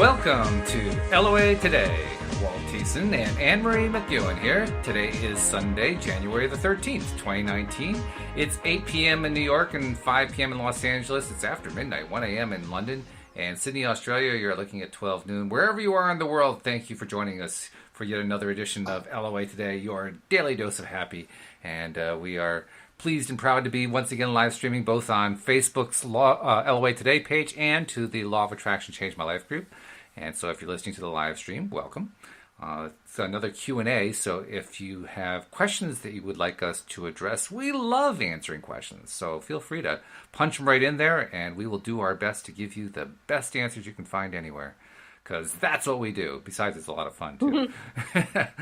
Welcome to LOA Today. Walt Thiessen and Anne-Marie McEwen here. Today is Sunday, January the 13th, 2019. It's 8 p.m. in New York and 5 p.m. in Los Angeles. It's after midnight, 1 a.m. in London. And Sydney, Australia, you're looking at 12 noon. Wherever you are in the world, thank you for joining us for yet another edition of LOA Today, your daily dose of happy. And we are pleased and proud to be once again live streaming both on Facebook's LOA Today page and to the Law of Attraction Change My Life group. And so if you're listening to the live stream, welcome. It's another Q&A, so if you have questions that you would like us to address, we love answering questions. So feel free to punch them right in there, and we will do our best to give you the best answers you can find anywhere. Because that's what we do. Besides, it's a lot of fun, too.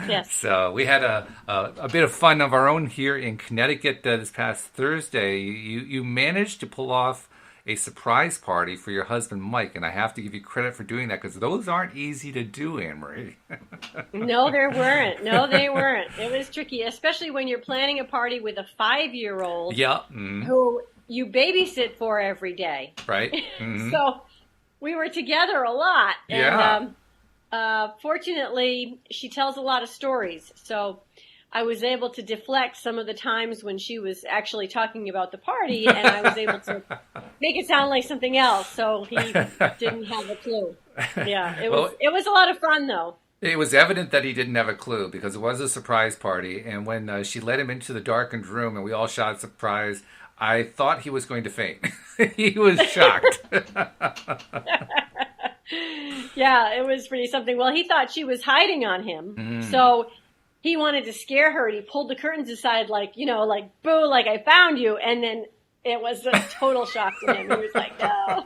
Yes. So we had a bit of fun of our own here in Connecticut this past Thursday. You managed to pull off a surprise party for your husband, Mike, and I have to give you credit for doing that because those aren't easy to do, Anne-Marie. No, they weren't. No, they weren't. It was tricky, especially when you're planning a party with a 5-year-old who you babysit for every day. Right. Mm-hmm. So we were together a lot. And fortunately, she tells a lot of stories. So I was able to deflect some of the times when she was actually talking about the party, and I was able to make it sound like something else, so he didn't have a clue. Yeah, it was a lot of fun, though. It was evident that he didn't have a clue because it was a surprise party, and when she led him into the darkened room and we all shot surprise, I thought he was going to faint. He was shocked. Yeah, it was pretty something. Well, he thought she was hiding on him, so he wanted to scare her, and he pulled the curtains aside like, boo, like I found you. And then it was a total shock to him. He was like, no.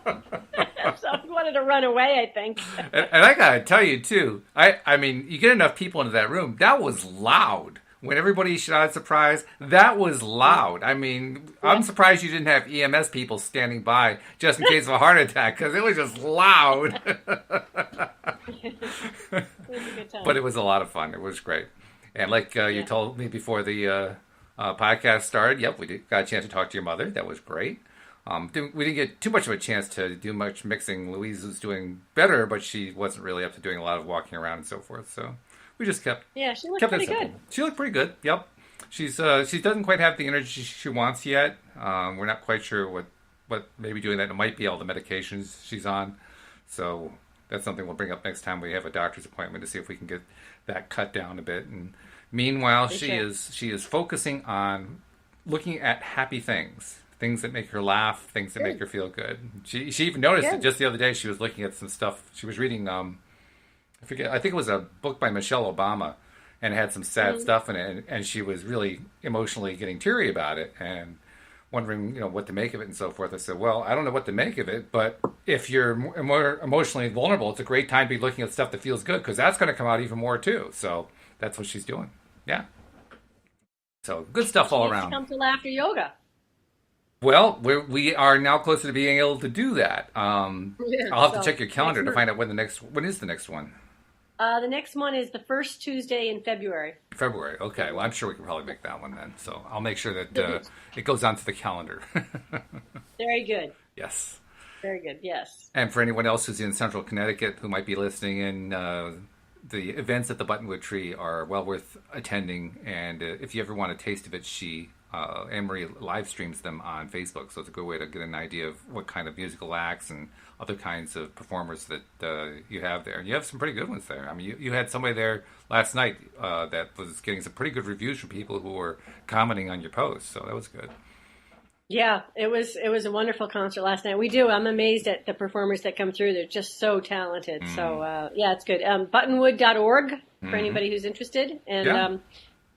So he wanted to run away, I think. And I got to tell you, too, I mean, you get enough people into that room, that was loud. When everybody shot surprise, that was loud. I mean, I'm surprised you didn't have EMS people standing by just in case of a heart attack, because it was just loud. It was a good time. But it was a lot of fun. It was great. And like you told me before the podcast started, we got a chance to talk to your mother. That was great. We didn't get too much of a chance to do much mixing. Louise was doing better, but she wasn't really up to doing a lot of walking around and so forth. So we just kept she looked pretty good. She looked pretty good. Yep. She doesn't quite have the energy she wants yet. We're not quite sure what maybe doing that. It might be all the medications she's on. So that's something we'll bring up next time we have a doctor's appointment to see if we can get that cut down a bit. And meanwhile, she is focusing on looking at happy things that make her laugh, things that make her feel good. She even noticed it just the other day. She was looking at some stuff. She was reading, I think it was a book by Michelle Obama, and it had some sad stuff in it. And she was really emotionally getting teary about it and wondering, what to make of it and so forth. I said, well, I don't know what to make of it, but if you're more emotionally vulnerable, it's a great time to be looking at stuff that feels good, because that's going to come out even more too. So that's what she's doing. Yeah. So good stuff all around. Come to laughter yoga. Well, we are now closer to being able to do that. I'll have to check your calendar to find out when is the next one. The next one is the first Tuesday in February. February, okay. Well, I'm sure we can probably make that one then. So I'll make sure that it goes onto the calendar. Very good. Yes. Very good, yes. And for anyone else who's in Central Connecticut who might be listening in, the events at the Buttonwood Tree are well worth attending. And if you ever want a taste of it, Anne-Marie live streams them on Facebook. So it's a good way to get an idea of what kind of musical acts and other kinds of performers that you have there. And you have some pretty good ones there. I mean, you had somebody there last night that was getting some pretty good reviews from people who were commenting on your posts. So that was good. Yeah, it was a wonderful concert last night. I'm amazed at the performers that come through. They're just so talented. So, it's good. Buttonwood.org for anybody who's interested. And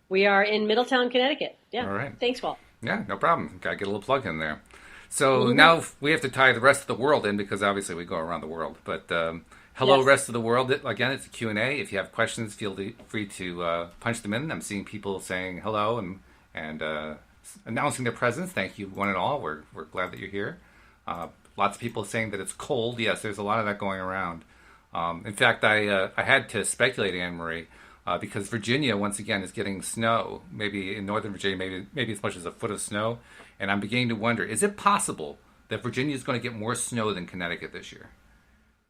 we are in Middletown, Connecticut. Yeah. All right. Thanks, Walt. Yeah, no problem. Got to get a little plug in there. So now we have to tie the rest of the world in because obviously we go around the world. But hello, rest of the world. Again, it's a Q&A. If you have questions, feel free to punch them in. I'm seeing people saying hello and announcing their presence. Thank you, one and all. We're glad that you're here. Lots of people saying that it's cold. Yes, there's a lot of that going around. In fact, I had to speculate, Anne-Marie, because Virginia, once again, is getting snow. Maybe in northern Virginia, maybe as much as a foot of snow. And I'm beginning to wonder, is it possible that Virginia is going to get more snow than Connecticut this year?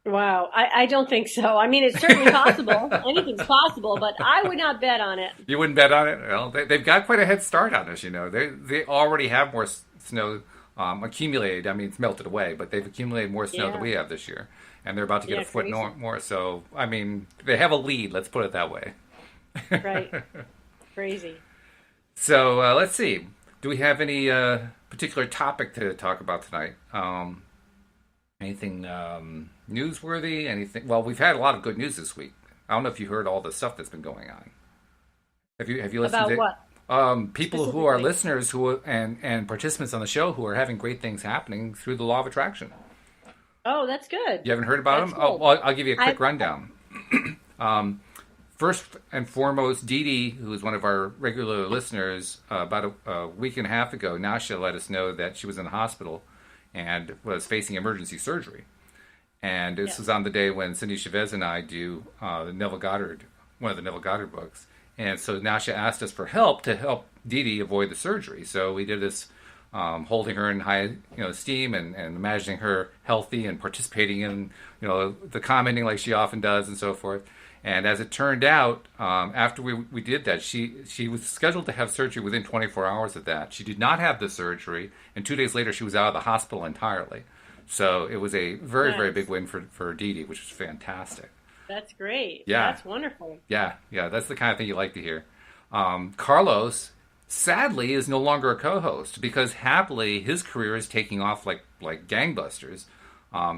Wow, I don't think so. I mean, it's certainly possible. Anything's possible, but I would not bet on it. You wouldn't bet on it? Well, they've got quite a head start on us, you know. They already have more snow accumulated. I mean, it's melted away, but they've accumulated more snow than we have this year. And they're about to get a foot more. So, I mean, they have a lead, let's put it that way. Right. Crazy. So, let's see. Do we have any particular topic to talk about tonight? Anything newsworthy? Anything? Well, we've had a lot of good news this week. I don't know if you heard all the stuff that's been going on. Have you listened about to what? People who are listeners and participants on the show who are having great things happening through the law of attraction? Oh, that's good. You haven't heard about them? Cool. Oh, well, I'll give you a quick rundown. First and foremost, Dee Dee, who is one of our regular listeners, about a week and a half ago, Nasha let us know that she was in the hospital and was facing emergency surgery. And this was on the day when Cindy Chavez and I do the Neville Goddard, one of the Neville Goddard books. And so Nasha asked us for help to help Dee Dee avoid the surgery. So we did this holding her in high esteem and imagining her healthy and participating in the commenting like she often does and so forth. And as it turned out, after we did that, she was scheduled to have surgery within 24 hours of that. She did not have the surgery, and 2 days later she was out of the hospital entirely. So it was a very, very big win for Dee Dee, which was fantastic. That's great. Yeah. That's wonderful. Yeah, that's the kind of thing you like to hear. Carlos, sadly, is no longer a co-host because happily his career is taking off like gangbusters.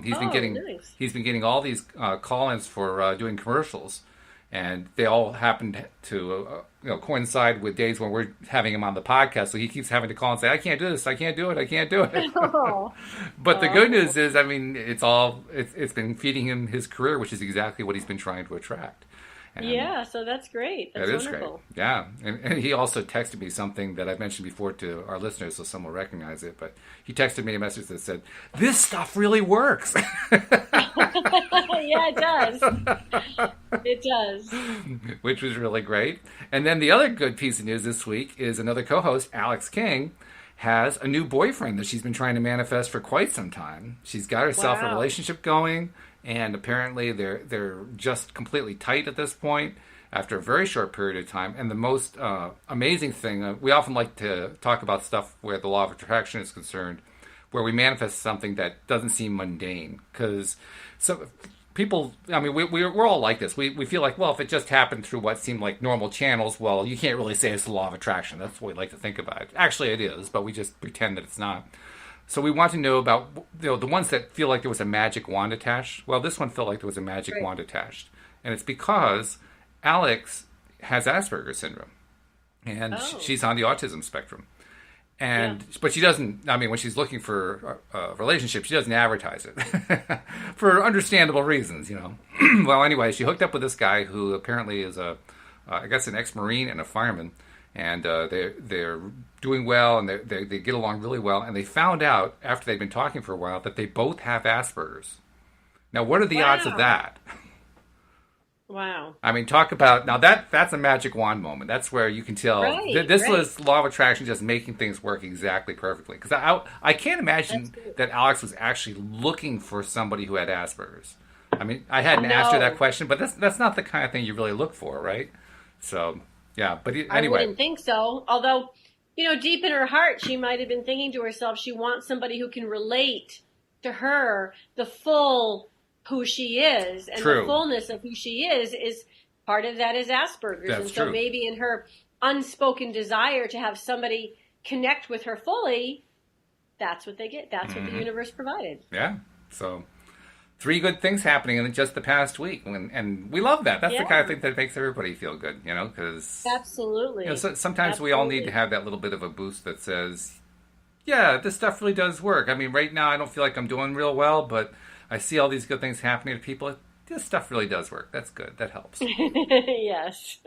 He's been getting all these call-ins for doing commercials, and they all happened to coincide with days when we're having him on the podcast. So he keeps having to call and say, "I can't do this. I can't do it. I can't do it." But the good news is, I mean, it's been feeding him his career, which is exactly what he's been trying to attract. And so that's great. That's wonderful. Great. Yeah. And he also texted me something that I've mentioned before to our listeners, so some will recognize it. But he texted me a message that said, "This stuff really works." Yeah, it does. It does. Which was really great. And then the other good piece of news this week is another co-host, Alex King, has a new boyfriend that she's been trying to manifest for quite some time. She's got herself a relationship going. And apparently they're just completely tight at this point after a very short period of time. And the most amazing thing, we often like to talk about stuff where the law of attraction is concerned, where we manifest something that doesn't seem mundane. Because people, I mean, we're all like this. We feel like, well, if it just happened through what seemed like normal channels, well, you can't really say it's the law of attraction. That's what we like to think about it. Actually, it is, but we just pretend that it's not. So we want to know about the ones that feel like there was a magic wand attached. Well, this one felt like there was a magic wand attached. And it's because Alex has Asperger's syndrome. And she's on the autism spectrum. But she doesn't, I mean, when she's looking for a relationship, she doesn't advertise it. For understandable reasons, Well, anyway, she hooked up with this guy who apparently is I guess an ex-Marine and a fireman. And they're doing well, and they get along really well. And they found out, after they'd been talking for a while, that they both have Asperger's. Now, what are the odds of that? Wow. I mean, talk about... Now, that's a magic wand moment. That's where you can tell... This was law of attraction just making things work exactly perfectly. Because I can't imagine that Alex was actually looking for somebody who had Asperger's. I mean, I hadn't asked her that question, but that's not the kind of thing you really look for, right? So... Yeah, but anyway. I wouldn't think so. Although, deep in her heart, she might have been thinking to herself, she wants somebody who can relate to her the full who she is. And the fullness of who she is part of that is Asperger's. That's so maybe in her unspoken desire to have somebody connect with her fully, that's what they get. That's what the universe provided. Yeah. So... 3 good things happening in just the past week, and we love that. That's the kind of thing that makes everybody feel good, because... Absolutely. Sometimes we all need to have that little bit of a boost that says, yeah, this stuff really does work. I mean, right now I don't feel like I'm doing real well, but I see all these good things happening to people. This stuff really does work. That's good. That helps. Yes.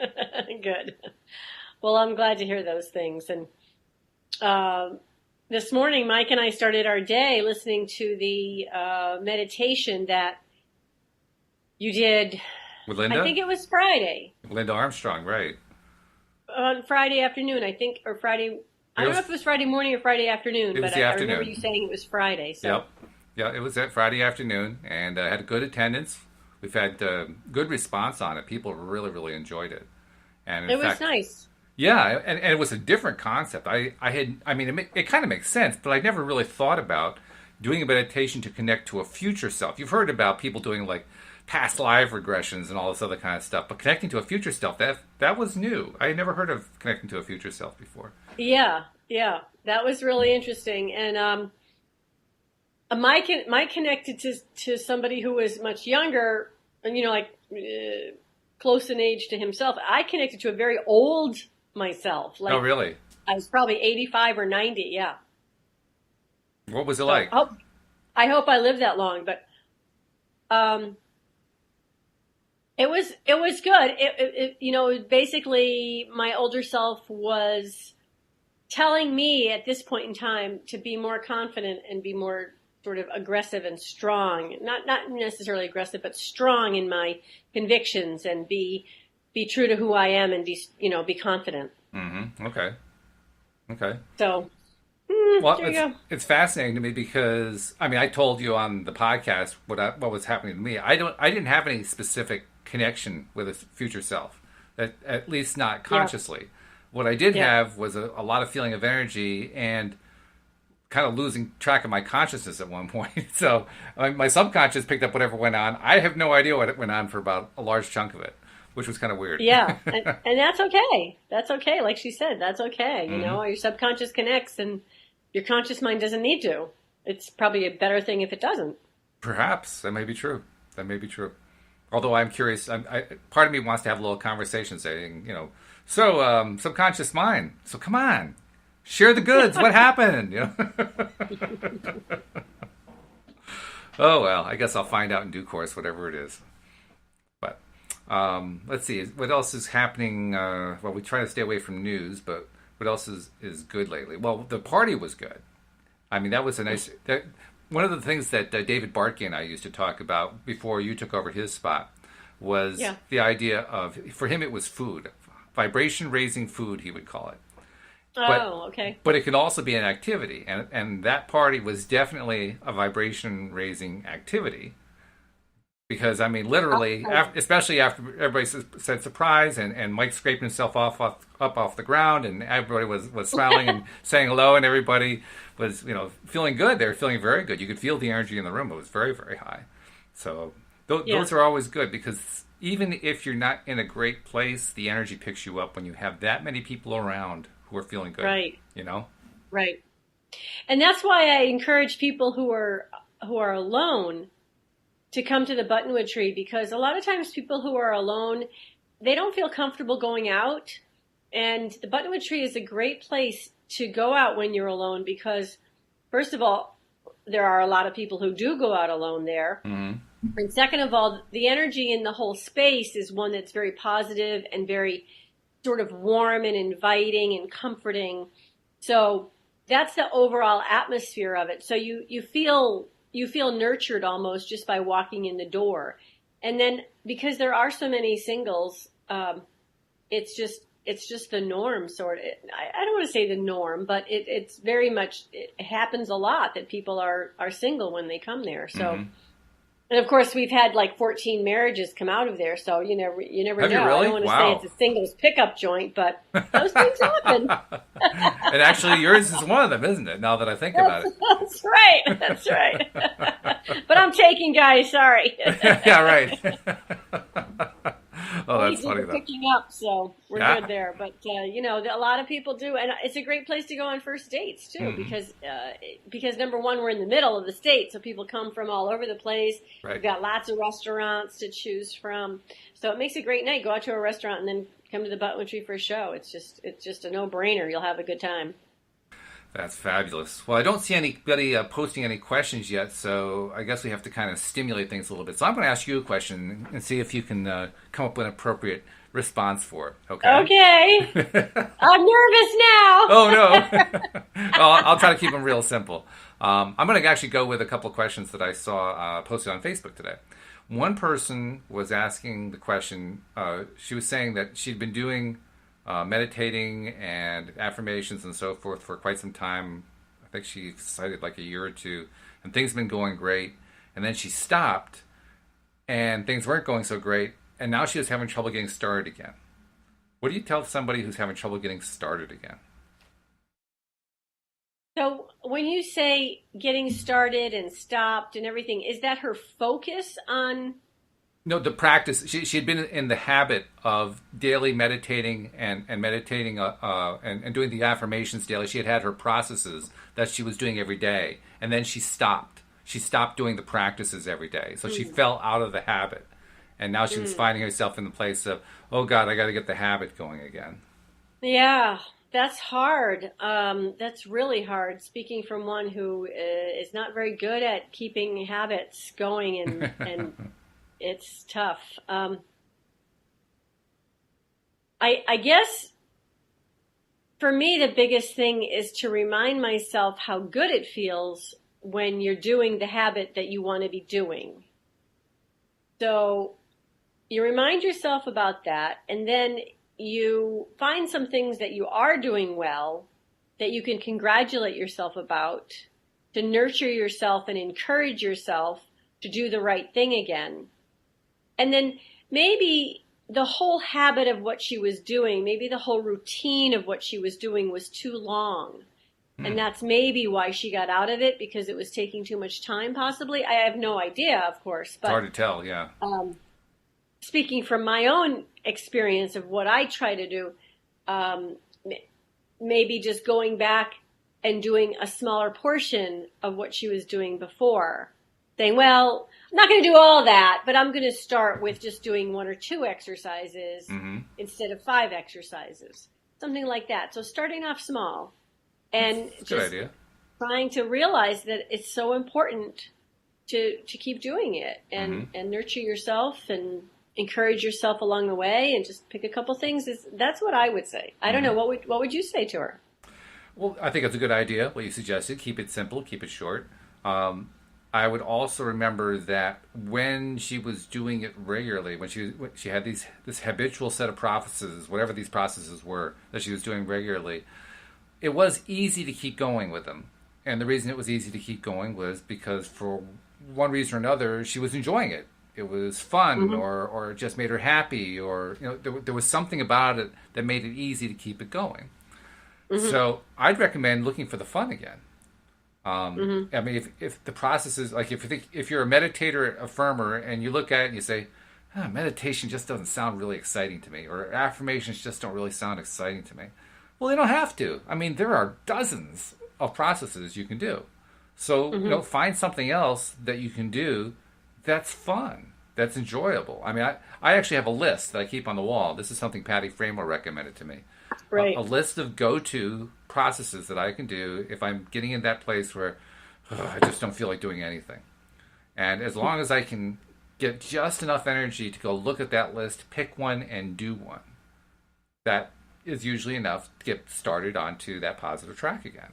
Good. Well, I'm glad to hear those things. And this morning, Mike and I started our day listening to the meditation that you did. With Linda? I think it was Friday. Linda Armstrong, right. On Friday afternoon, I think, or Friday. I don't know if it was Friday morning or Friday afternoon, but I remember you saying it was Friday. So. Yep. Yeah, it was that Friday afternoon, and had a good attendance. We've had good response on it. People really, really enjoyed it. And in It was fact, nice. yeah, and it was a different concept. I mean, it kind of makes sense, but I never really thought about doing a meditation to connect to a future self. You've heard about people doing like past life regressions and all this other kind of stuff, but connecting to a future self, that was new. I had never heard of connecting to a future self before. Yeah, yeah, that was really interesting. And my connected to somebody who was much younger, and like close in age to himself. I connected to a very old myself. Oh, Like really? I was probably 85 or 90. Yeah. What was it So like? I hope I live that long, but um, it was good. Basically my older self was telling me at this point in time to be more confident and be more sort of aggressive and strong. Not necessarily aggressive, but strong in my convictions and be true to who I am and be confident. Mm-hmm. Okay. Okay. So Well, there you go. it's fascinating to me because I mean I told you on the podcast what was happening to me. I didn't have any specific connection with a future self, at least not Yeah, consciously. What I did yeah, have was a lot of feeling of energy and kind of losing track of my consciousness at one point. So my subconscious picked up whatever went on. I have no idea what went on for about a large chunk of it, which was kind of weird. yeah, and that's okay. That's okay. Like she said, that's okay. Hmm. Your subconscious connects, and your conscious mind doesn't need to. It's probably a better thing if it doesn't. Perhaps that may be true. That may be true. Although I'm curious, part of me wants to have a little conversation, saying, so subconscious mind. So come on, share the goods. What happened? Oh well, I guess I'll find out in due course, whatever it is. But let's see, what else is happening? Well, we try to stay away from news, but what else is good lately? Well, the party was good. I mean, that was a nice. One of the things that David Bartke and I used to talk about before you took over his spot was Yeah. the idea of, for him, it was food, vibration raising food, he would call it. But Oh, okay. but it can also be an activity, and that party was definitely a vibration raising activity because I mean, literally, Oh, especially after everybody said surprise, and Mike scraped himself up off the ground, and everybody was smiling and saying hello, and everybody was feeling good. They were feeling very good. You could feel the energy in the room. It was very, very high. So yeah. those are always good because even if you're not in a great place, the energy picks you up when you have that many people around who are feeling good. Right. You know. Right. And that's why I encourage people who are alone to come to the Buttonwood Tree, because a lot of times people who are alone, they don't feel comfortable going out. And the Buttonwood Tree is a great place to go out when you're alone because, first of all, there are a lot of people who do go out alone there. Hmm. And second of all, the energy in the whole space is one that's very positive and very sort of warm and inviting and comforting. So that's the overall atmosphere of it. So you feel nurtured almost just by walking in the door. And then because there are so many singles, it's just the norm sort of. I don't want to say the norm, but it's very much, it happens a lot that people are single when they come there. So, Hmm. and of course we've had like 14 marriages come out of there. So you never Have you know. I really? don't want to say Wow. it's a singles pickup joint, but those things happen. And actually, yours is one of them, isn't it? Now that I think about it. That's right. That's right. But I'm taking guys. Sorry. Yeah, right. Oh, We that's did funny the though. picking up, so we're Yeah. good there. But a lot of people do, and it's a great place to go on first dates too, Hmm. because number one, we're in the middle of the state, so people come from all over the place. We've Right. got lots of restaurants to choose from, so it makes a great night. Go out to a restaurant and then come to the Buttonwood Tree for a show. It's just a no-brainer. You'll have a good time. That's fabulous. Well, I don't see anybody posting any questions yet, so I guess we have to kind of stimulate things a little bit. So I'm going to ask you a question and see if you can come up with an appropriate response for it. Okay? Okay, I'm nervous now. Oh, no. I'll try to keep them real simple. I'm going to actually go with a couple of questions that I saw posted on Facebook today. One person was asking the question, she was saying that she'd been doing meditating and affirmations and so forth for quite some time. I think she cited like a year or two. and things have been going great, and then she stopped, and things weren't going so great, and now she was having trouble getting started again. What do you tell somebody who's having trouble getting started again? So when you say getting started and stopped and everything, is that her focus on? No, the practice. She had been in the habit of daily meditating and meditating and doing the affirmations daily. She had her processes that she was doing every day, and then she stopped. She stopped doing the practices every day, so she fell out of the habit, and now she was finding herself in the place of, oh God, I got to get the habit going again. Yeah, that's hard. That's really hard. Speaking from one who is not very good at keeping habits going, and it's tough. I guess for me, the biggest thing is to remind myself how good it feels when you're doing the habit that you want to be doing. So you remind yourself about that, and then you find some things that you are doing well that you can congratulate yourself about, to nurture yourself and encourage yourself to do the right thing again. And then maybe the whole habit of what she was doing, maybe the whole routine of what she was doing was too long. And that's maybe why she got out of it, because it was taking too much time, possibly. I have no idea, of course. But it's hard to tell, yeah. Speaking from my own experience of what I try to do, maybe just going back and doing a smaller portion of what she was doing before. Saying, well, I'm not going to do all that, but I'm going to start with just doing 1 or 2 exercises instead of 5 exercises. Something like that. So starting off small. And That's a just good idea. Trying to realize that it's so important to keep doing it and nurture yourself and encourage yourself along the way, and just pick a couple things. That's what I would say. I don't know. What would you say to her? Well, I think it's a good idea, what you suggested. Keep it simple, keep it short. I would also remember that when she was doing it regularly, when she had this habitual set of processes, whatever these processes were that she was doing regularly, it was easy to keep going with them. And the reason it was easy to keep going was because for one reason or another, she was enjoying it. It was fun, or it just made her happy, or there was something about it that made it easy to keep it going. So I'd recommend looking for the fun again. I mean, if the process is like, if you're a meditator, affirmer, and you look at it and you say, meditation just doesn't sound really exciting to me, or affirmations just don't really sound exciting to me. Well, they don't have to. I mean, there are dozens of processes you can do. So, find something else that you can do that's fun, that's enjoyable. I mean, I actually have a list that I keep on the wall. This is something Patty Framer recommended to me. Right. A list of go-to processes that I can do if I'm getting in that place where I just don't feel like doing anything. And as long as I can get just enough energy to go look at that list, pick one, and do one, that is usually enough to get started onto that positive track again.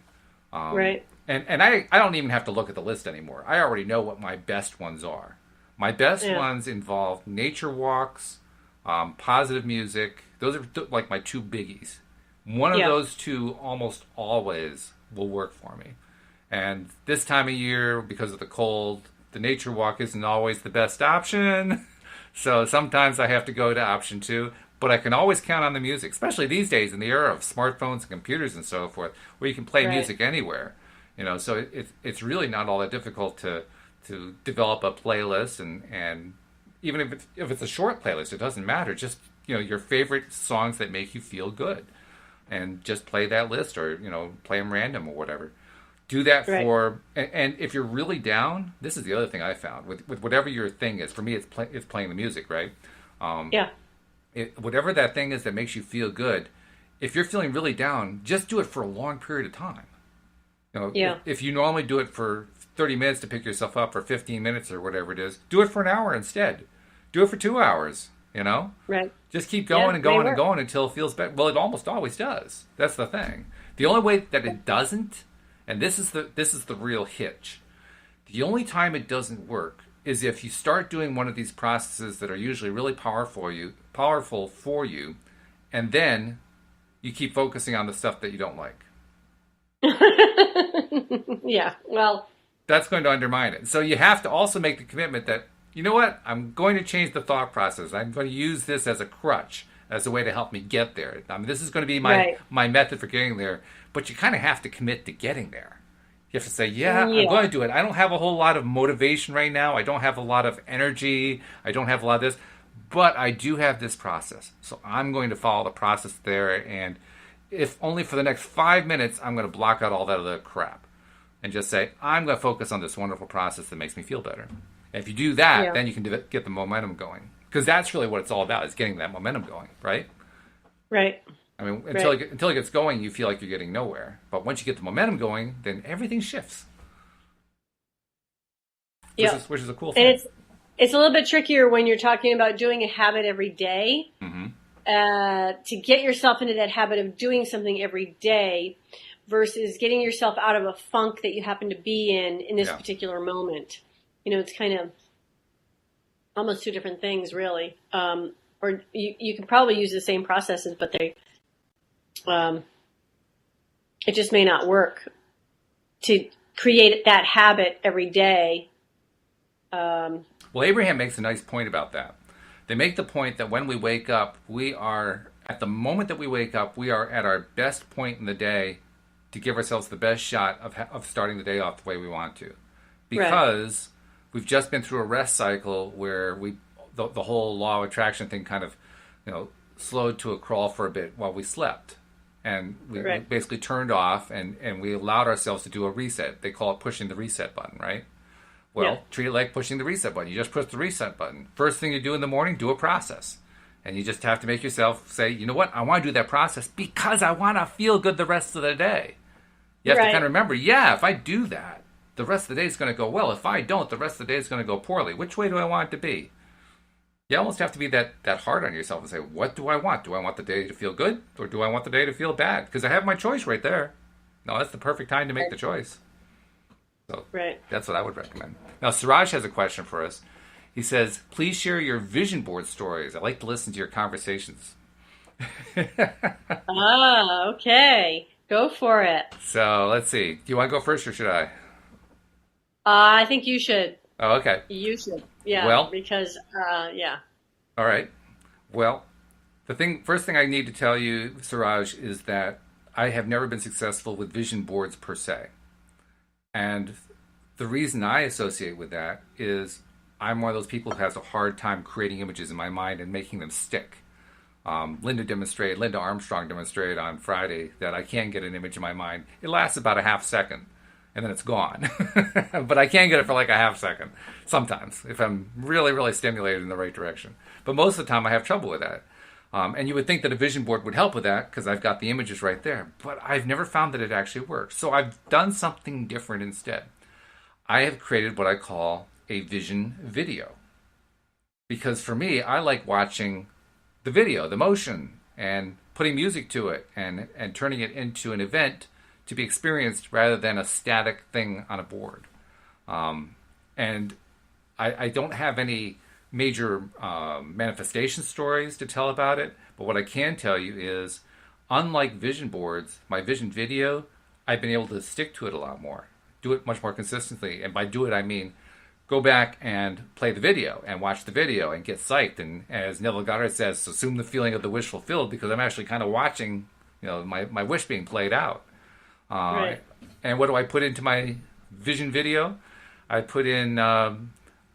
Right. And I don't even have to look at the list anymore. I already know what my best ones are. My best ones involve nature walks, positive music. Those are like my 2 biggies. One of those 2 almost always will work for me. And this time of year, because of the cold, the nature walk isn't always the best option. So sometimes I have to go to option 2. But I can always count on the music, especially these days in the era of smartphones and computers and so forth, where you can play music anywhere. So it's really not all that difficult to develop a playlist, and even if it's a short playlist, it doesn't matter. Just your favorite songs that make you feel good, and just play that list, or play them random or whatever. Do that for, and if you're really down, this is the other thing I found with whatever your thing is. For me, it's playing the music, right? Whatever that thing is that makes you feel good, if you're feeling really down, just do it for a long period of time. If you normally do it for 30 minutes to pick yourself up, or 15 minutes or whatever it is, do it for an hour instead. Do it for 2 hours, Right. Just keep going and going and going until it feels better. Well, it almost always does. That's the thing. The only way that it doesn't, and this is the real hitch, the only time it doesn't work is if you start doing one of these processes that are usually really powerful for you, and then you keep focusing on the stuff that you don't like. Yeah, well, That's going to undermine it. So you have to also make the commitment that, you know what, I'm going to change the thought process. I'm going to use this as a crutch, as a way to help me get there. I mean, this is going to be my method for getting there, but you kind of have to commit to getting there. You have to say, yeah, I'm going to do it. I don't have a whole lot of motivation right now. I don't have a lot of energy. I don't have a lot of this, but I do have this process. So I'm going to follow the process there, and if only for the next 5 minutes, I'm going to block out all that other crap and just say, I'm going to focus on this wonderful process that makes me feel better. And if you do that, then you can get the momentum going. Because that's really what it's all about, is getting that momentum going, right? Right. I mean, until it gets going, you feel like you're getting nowhere. But once you get the momentum going, then everything shifts. Which is a cool thing. And it's a little bit trickier when you're talking about doing a habit every day. To get yourself into that habit of doing something every day versus getting yourself out of a funk that you happen to be in this particular moment. You know, it's kind of almost two different things, really. Or you can probably use the same processes, but it just may not work to create that habit every day. Well, Abraham makes a nice point about that. They make the point that when we wake up, at the moment that we wake up, we are at our best point in the day to give ourselves the best shot of starting the day off the way we want to. Because we've just been through a rest cycle where the whole law of attraction thing kind of, slowed to a crawl for a bit while we slept. And we basically turned off and we allowed ourselves to do a reset. They call it pushing the reset button, right? Well, treat it like pushing the reset button. You just push the reset button. First thing you do in the morning, do a process. And you just have to make yourself say, you know what, I want to do that process because I want to feel good the rest of the day. You have to kind of remember, if I do that, the rest of the day is going to go well. If I don't, the rest of the day is going to go poorly. Which way do I want it to be? You almost have to be that hard on yourself and say, what do I want? Do I want the day to feel good or do I want the day to feel bad? Because I have my choice right there. No, that's the perfect time to make the choice. So that's what I would recommend. Now, Suraj has a question for us. He says, please share your vision board stories. I like to listen to your conversations. Okay. Go for it. So let's see. Do you want to go first or should I? I think you should. Oh, okay. You should. Yeah. Well, because, All right. Well, first thing I need to tell you, Suraj, is that I have never been successful with vision boards per se. And the reason I associate with that is I'm one of those people who has a hard time creating images in my mind and making them stick. Linda Armstrong demonstrated on Friday that I can get an image in my mind. It lasts about a half second, and then it's gone. But I can get it for like a half second sometimes if I'm really, really stimulated in the right direction. But most of the time I have trouble with that. And you would think that a vision board would help with that because I've got the images right there. But I've never found that it actually works. So I've done something different instead. I have created what I call a vision video. Because for me, I like watching the video, the motion, and putting music to it and turning it into an event to be experienced rather than a static thing on a board. And I don't have any major manifestation stories to tell about it, but what I can tell you is, unlike vision boards, my vision video, I've been able to stick to it a lot more, do it much more consistently. And by do it, I mean go back and play the video and watch the video and get psyched. And as Neville Goddard says, assume the feeling of the wish fulfilled, because I'm actually kind of watching, my wish being played out. And what do I put into my vision video? I put in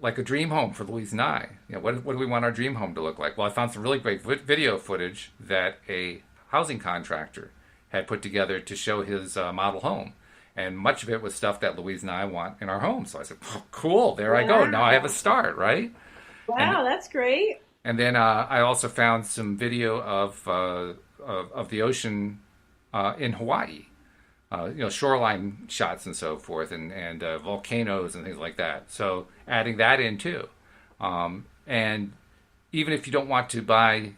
like a dream home for Louise and I. What do we want our dream home to look like? Well, I found some really great video footage that a housing contractor had put together to show his model home. And much of it was stuff that Louise and I want in our home. So I said, oh, cool, there I go. Now I have a start, right? Wow, that's great. And then I also found some video of the ocean in Hawaii. Shoreline shots and so forth, and volcanoes and things like that. So adding that in too. And even if you don't want to buy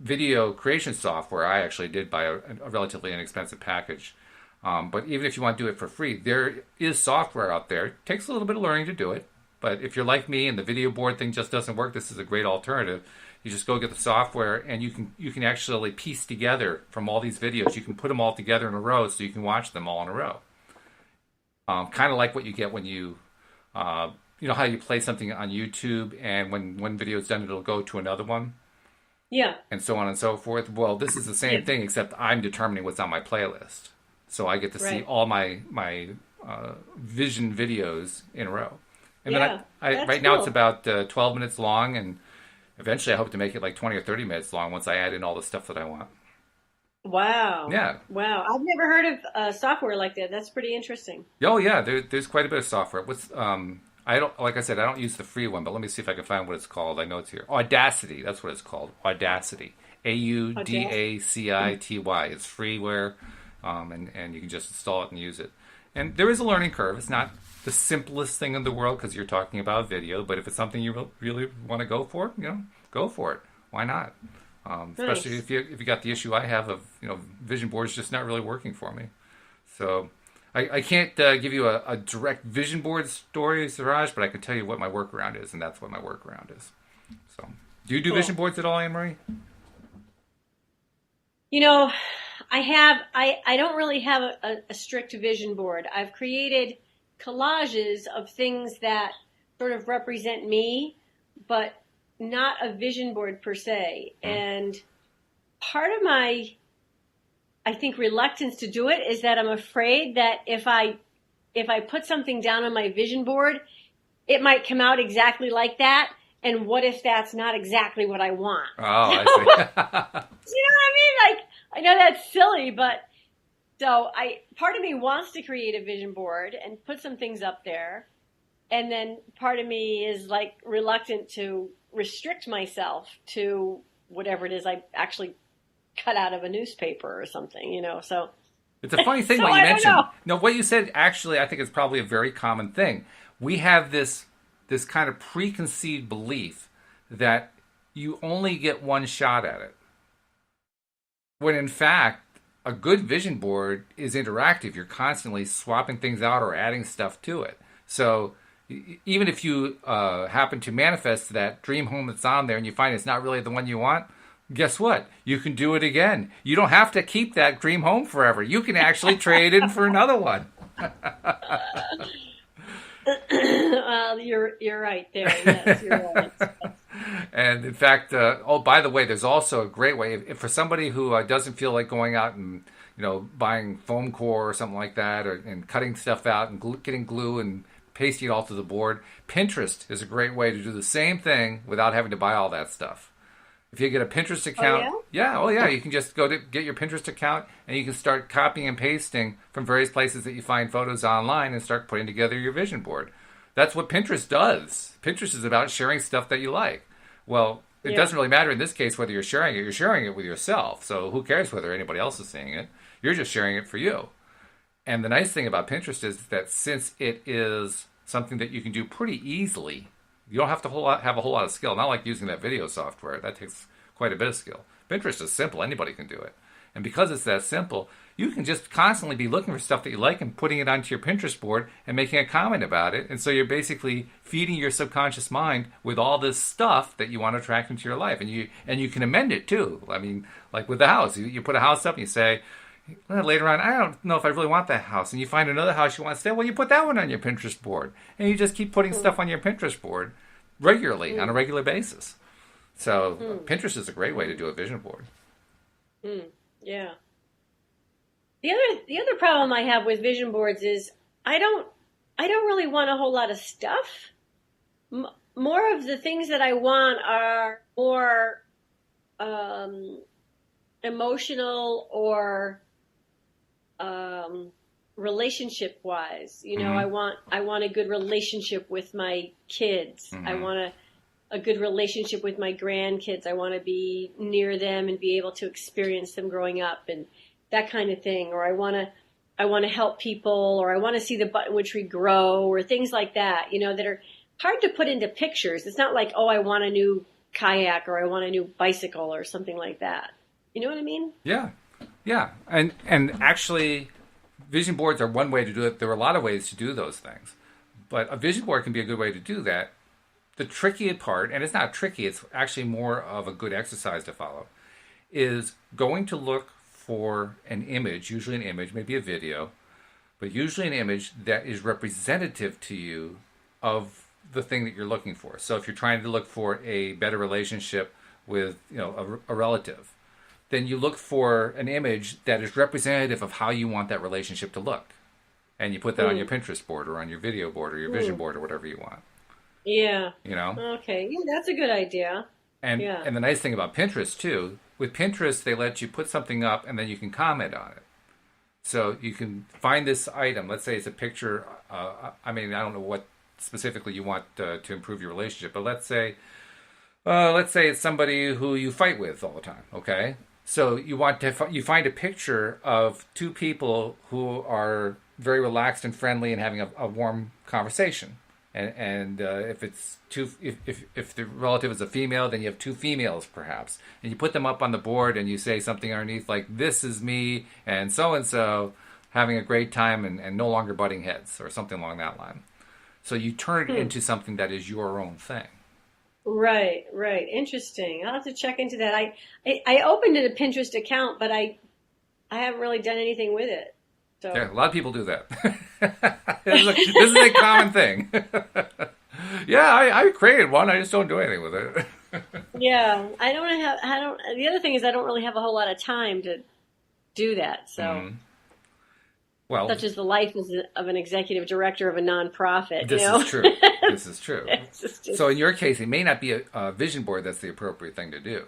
video creation software, I actually did buy a relatively inexpensive package. But even if you want to do it for free, there is software out there. It takes a little bit of learning to do it. But if you're like me and the video board thing just doesn't work, this is a great alternative. You just go get the software and you can actually piece together from all these videos. You can put them all together in a row so you can watch them all in a row. Kind of like what you get when you You know how you play something on YouTube, and when one video is done, it'll go to another one, Yeah. and so on and so forth. Well, this is the same Yeah. thing, except I'm determining what's on my playlist, so I get to see Right. all my Vision videos in a row. And Yeah. then I That's right now it's cool. about 12 minutes long, and eventually I hope to make it like 20 or 30 minutes long once I add in all the stuff that I want. Wow. Yeah. Wow. I've never heard of software like that. That's pretty interesting. Oh yeah, there's quite a bit of software. What's I don't like I said I don't use the free one, but let me see if I can find what it's called. I know it's here. Audacity, that's what it's called. Audacity. AUDACITY. It's freeware, and you can just install it and use it. And there is a learning curve. It's not the simplest thing in the world because you're talking about video, but if it's something you really want to go for, go for it. Why not? Especially Nice. if you got the issue I have of vision boards just not really working for me. So I can't give you a direct vision board story, Siraj, but I can tell you what my workaround is, and that's what my workaround is. So, do you do vision Cool. boards at all, Anne Marie? You know, I don't really have a strict vision board. I've created collages of things that sort of represent me, but not a vision board per se. And part of my, I think, reluctance to do it is that I'm afraid that if I put something down on my vision board, it might come out exactly like that. And what if that's not exactly what I want? Oh, I see. You know what I mean? Like, I know that's silly, but so part of me wants to create a vision board and put some things up there. And then part of me is like reluctant to restrict myself to whatever it is I actually cut out of a newspaper or something, so. It's a funny thing So what you I don't mentioned. know. No, what you said actually, I think is probably a very common thing. We have this kind of preconceived belief that you only get one shot at it. When in fact, a good vision board is interactive. You're constantly swapping things out or adding stuff to it. So even if you happen to manifest that dream home that's on there and you find it's not really the one you want, guess what? You can do it again. You don't have to keep that dream home forever. You can actually trade in for another one. Well, you're right there. Yes, you're right. And in fact, by the way, there's also a great way if for somebody who doesn't feel like going out and buying foam core or something like that, and cutting stuff out and getting glue and pasting it all to the board. Pinterest is a great way to do the same thing without having to buy all that stuff. If you get a Pinterest account, you can just go to get your Pinterest account and you can start copying and pasting from various places that you find photos online and start putting together your vision board. That's what Pinterest does. Pinterest is about sharing stuff that you like. Well, it doesn't really matter in this case whether you're sharing it with yourself. So who cares whether anybody else is seeing it? You're just sharing it for you. And the nice thing about Pinterest is that since it is something that you can do pretty easily, you don't have to have a whole lot of skill. Not like using that video software. That takes quite a bit of skill. Pinterest is simple. Anybody can do it. And because it's that simple, you can just constantly be looking for stuff that you like and putting it onto your Pinterest board and making a comment about it. And so you're basically feeding your subconscious mind with all this stuff that you want to attract into your life. And you can amend it too. I mean, like with the house. You put a house up and you say, well, later on, I don't know if I really want that house. And you find another house you want to stay. Well, you put that one on your Pinterest board. And you just keep putting stuff on your Pinterest board regularly, on a regular basis. So Pinterest is a great way to do a vision board. Yeah. The other problem I have with vision boards is I don't really want a whole lot of stuff. More of the things that I want are more emotional or relationship wise. I want a good relationship with my kids. I want a good relationship with my grandkids. I want to be near them and be able to experience them growing up and that kind of thing. Or I want to help people, or I want to see the buttonwood tree grow, or things like that, that are hard to put into pictures. It's not like, oh, I want a new kayak or I want a new bicycle or something like that. You know what I mean? Yeah. Yeah. And actually, vision boards are one way to do it. There are a lot of ways to do those things. But a vision board can be a good way to do that. The tricky part, and it's not tricky, it's actually more of a good exercise to follow, is going to look for an image, usually an image, maybe a video, but usually an image that is representative to you of the thing that you're looking for. So if you're trying to look for a better relationship with, a relative, then you look for an image that is representative of how you want that relationship to look. And you put that on your Pinterest board or on your video board or your vision board or whatever you want. Yeah. You know? Okay. Yeah, that's a good idea. And the nice thing about Pinterest too, with Pinterest they let you put something up and then you can comment on it. So you can find this item. Let's say it's a picture. I don't know what specifically you want to improve your relationship, but let's say it's somebody who you fight with all the time. Okay, so you you find a picture of two people who are very relaxed and friendly and having a warm conversation. And if it's if the relative is a female, then you have two females perhaps, and you put them up on the board and you say something underneath like, "This is me and so having a great time and no longer butting heads," or something along that line. So you turn it into something that is your own thing. Right. Interesting. I'll have to check into that. I opened a Pinterest account, but I haven't really done anything with it. So. Yeah, a lot of people do that. This is a common thing. Yeah, I created one. I just don't do anything with it. Yeah, the other thing is I don't really have a whole lot of time to do that. So, well, such as the life of an executive director of a nonprofit. This is true. This is true. So in your case, it may not be a vision board that's the appropriate thing to do.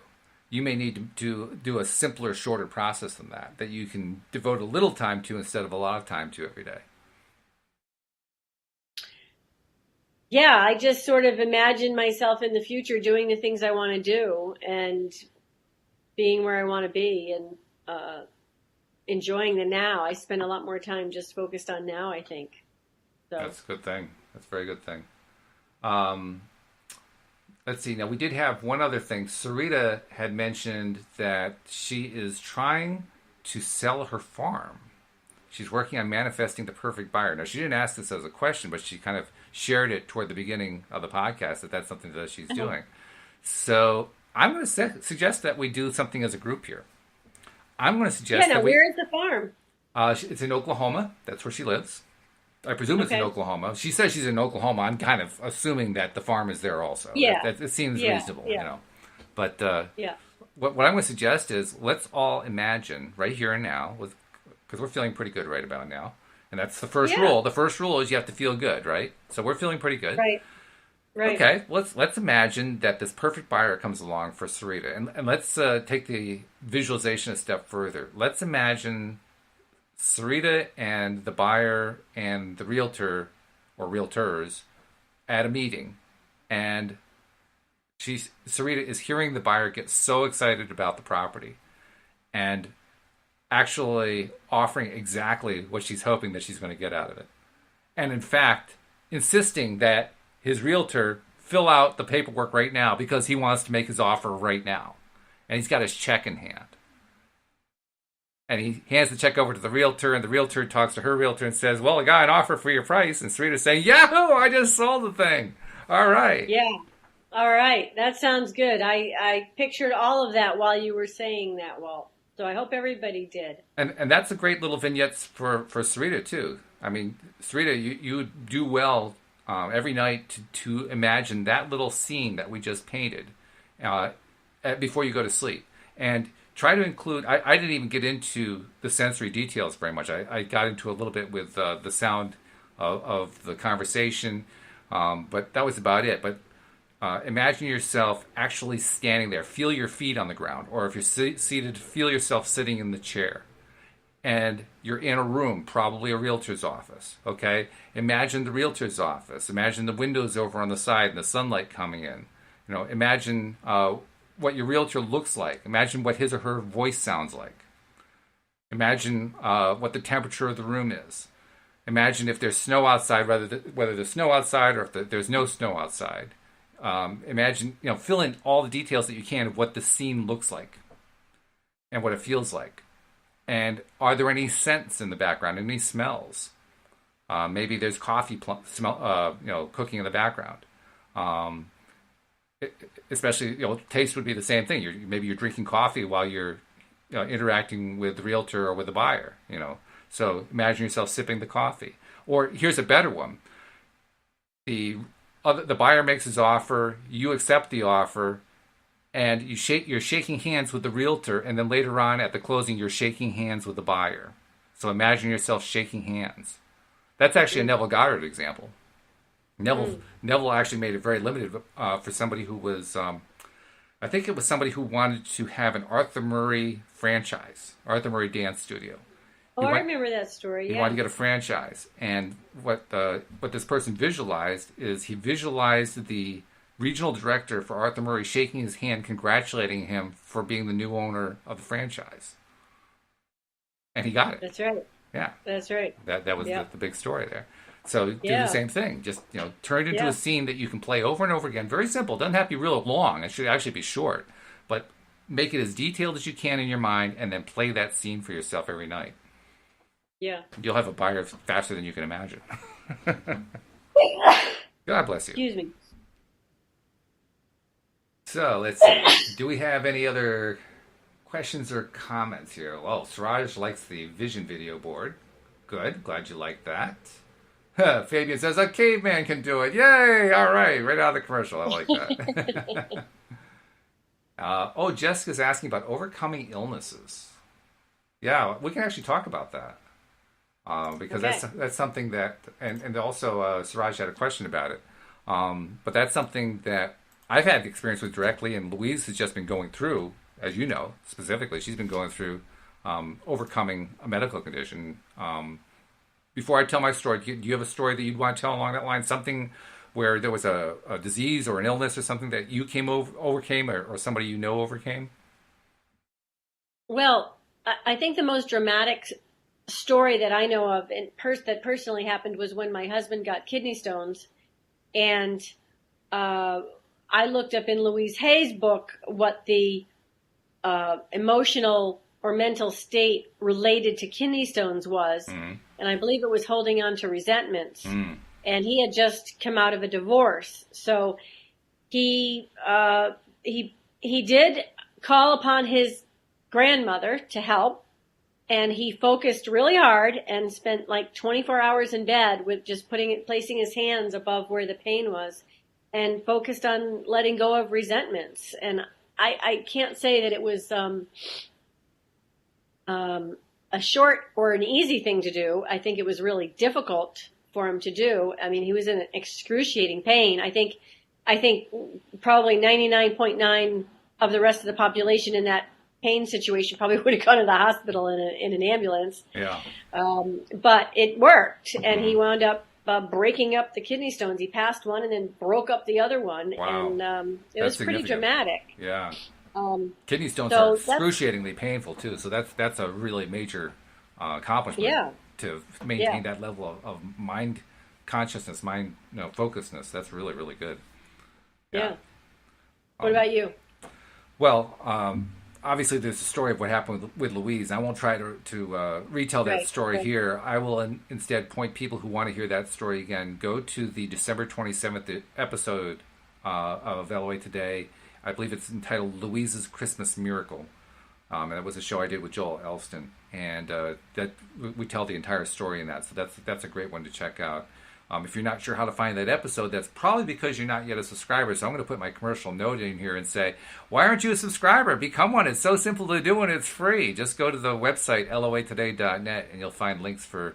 You may need to do a simpler, shorter process than that you can devote a little time to instead of a lot of time to every day. Yeah, I just sort of imagine myself in the future doing the things I want to do and being where I want to be and enjoying the now. I spend a lot more time just focused on now, I think. So. That's a good thing. That's a very good thing. Let's see. Now, we did have one other thing. Sarita had mentioned that she is trying to sell her farm. She's working on manifesting the perfect buyer. Now, she didn't ask this as a question, but she kind of shared it toward the beginning of the podcast that that's something that she's doing. So I'm going to suggest that we do something as a group here. I'm going to suggest that where is the farm? It's in Oklahoma. That's where she lives. I presume it's in Oklahoma. She says she's in Oklahoma. I'm kind of assuming that the farm is there also. Yeah. It seems reasonable, But what I'm going to suggest is let's all imagine right here and now, because we're feeling pretty good right about now. And that's the first rule. The first rule is you have to feel good, right? So we're feeling pretty good. Right. Okay, let's imagine that this perfect buyer comes along for Sarita. And let's take the visualization a step further. Let's imagine Sarita and the buyer and the realtor or realtors at a meeting, and Sarita is hearing the buyer get so excited about the property and actually offering exactly what she's hoping that she's going to get out of it. And in fact, insisting that his realtor fill out the paperwork right now because he wants to make his offer right now. And he's got his check in hand. And he hands the check over to the realtor, and the realtor talks to her realtor and says, "Well, I got an offer for your price." And Sarita's saying, "Yahoo! I just sold the thing. All right." Yeah. All right. That sounds good. I pictured all of that while you were saying that, Walt. So I hope everybody did. And that's a great little vignettes for Sarita, too. I mean, Sarita, you do well every night to imagine that little scene that we just painted before you go to sleep. And try to include, I didn't even get into the sensory details very much. I got into a little bit with the sound of the conversation, but that was about it. But imagine yourself actually standing there. Feel your feet on the ground. Or if you're seated, feel yourself sitting in the chair. And you're in a room, probably a realtor's office, okay? Imagine the realtor's office. Imagine the windows over on the side and the sunlight coming in. Imagine what your realtor looks like. Imagine what his or her voice sounds like. Imagine what the temperature of the room is. Imagine if there's snow outside, whether there's snow outside or if there's no snow outside. Imagine, fill in all the details that you can of what the scene looks like and what it feels like. And are there any scents in the background, any smells? Maybe there's coffee cooking in the background. Especially, taste would be the same thing. Maybe you're drinking coffee while you're interacting with the realtor or with the buyer. So imagine yourself sipping the coffee. Or here's a better one. the buyer makes his offer, you accept the offer, and you're shaking hands with the realtor, and then later on at the closing, you're shaking hands with the buyer. So imagine yourself shaking hands. That's actually a Neville Goddard example. Neville actually made it very limited for somebody who was, I think it was somebody who wanted to have an Arthur Murray franchise, Arthur Murray Dance Studio. I remember that story. He wanted to get a franchise, and what this person visualized is he visualized the regional director for Arthur Murray shaking his hand, congratulating him for being the new owner of the franchise, and he got it. That's right. Yeah, that's right. That was the big story there. So do the same thing. Just turn it into a scene that you can play over and over again. Very simple. Doesn't have to be real long. It should actually be short, but make it as detailed as you can in your mind, and then play that scene for yourself every night. Yeah. You'll have a buyer faster than you can imagine. God bless you. Excuse me. So let's see. Do we have any other questions or comments here? Well, Siraj likes the vision video board. Good. Glad you like that. Fabian says, a caveman can do it. Yay! All right. Right out of the commercial. I like that. Jessica's asking about overcoming illnesses. Yeah, we can actually talk about that. Because that's something that, and also Siraj had a question about it. But that's something that I've had experience with directly, and Louise has just been going through, as you know, specifically, she's been going through overcoming a medical condition. Before I tell my story, do you have a story that you'd want to tell along that line? Something where there was a disease or an illness or something that you overcame or somebody you know overcame? Well, I think the most dramatic story that I know of that personally happened was when my husband got kidney stones, and I looked up in Louise Hay's book what the emotional or mental state related to kidney stones was, and I believe it was holding on to resentments. And he had just come out of a divorce, so he did call upon his grandmother to help. And he focused really hard and spent like 24 hours in bed with just placing his hands above where the pain was, and focused on letting go of resentments. And I can't say that it was a short or an easy thing to do. I think it was really difficult for him to do. I mean, he was in excruciating pain. I think probably 99.9 of the rest of the population in that pain situation probably would have gone to the hospital in an ambulance. Yeah. But it worked, and he wound up breaking up the kidney stones. He passed one and then broke up the other one. Wow. And it was pretty dramatic. Yeah. Kidney stones are excruciatingly painful too, so that's a really major accomplishment to maintain that level of mind consciousness, mind focusedness. That's really, really good. Yeah. What about you? Well, obviously, there's a story of what happened with Louise. I won't try to retell that story here. I will instead point people who want to hear that story again. Go to the December 27th episode of LOA Today. I believe it's entitled Louise's Christmas Miracle. And that was a show I did with Joel Elston. And that we tell the entire story in that. So that's a great one to check out. If you're not sure how to find that episode, that's probably because you're not yet a subscriber. So I'm going to put my commercial note in here and say, why aren't you a subscriber? Become one. It's so simple to do and it's free. Just go to the website, loatoday.net, and you'll find links for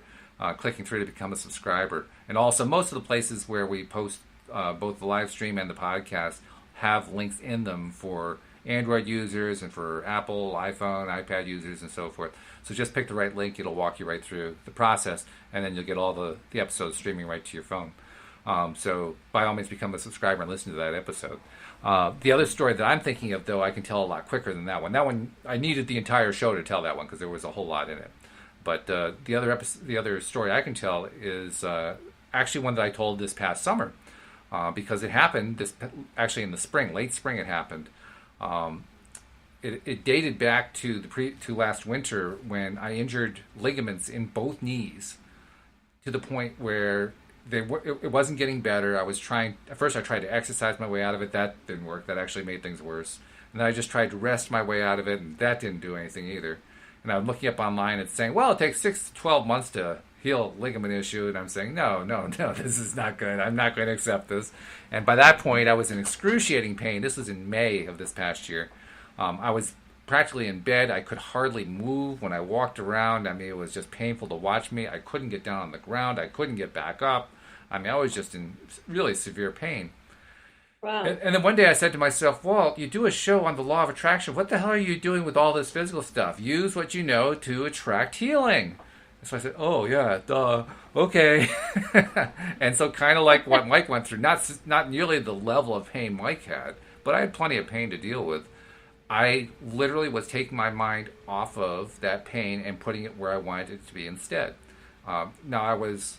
clicking through to become a subscriber. And also, most of the places where we post both the live stream and the podcast have links in them for Android users and for Apple, iPhone, iPad users, and so forth. So just pick the right link. It'll walk you right through the process, and then you'll get all the episodes streaming right to your phone. So by all means, become a subscriber and listen to that episode. The other story that I'm thinking of, though, I can tell a lot quicker than that one. That one, I needed the entire show to tell that one because there was a whole lot in it. But the other story I can tell is actually one that I told this past summer because it happened actually in the spring, late spring it happened. It dated back to last winter when I injured ligaments in both knees to the point where it wasn't getting better. At first I tried to exercise my way out of it. That didn't work. That actually made things worse. And then I just tried to rest my way out of it, and that didn't do anything either. And I'm looking up online and saying, well, it takes 6 to 12 months to heal a ligament issue. And I'm saying, no, this is not good. I'm not going to accept this. And by that point, I was in excruciating pain. This was in May of this past year. I was practically in bed. I could hardly move when I walked around. I mean, it was just painful to watch me. I couldn't get down on the ground. I couldn't get back up. I mean, I was just in really severe pain. Wow. And then one day I said to myself, Walt, you do a show on the law of attraction. What the hell are you doing with all this physical stuff? Use what you know to attract healing. And so I said, oh, yeah, duh, okay. And so kind of like what Mike went through, not nearly the level of pain Mike had, but I had plenty of pain to deal with. I literally was taking my mind off of that pain and putting it where I wanted it to be instead. Now, I was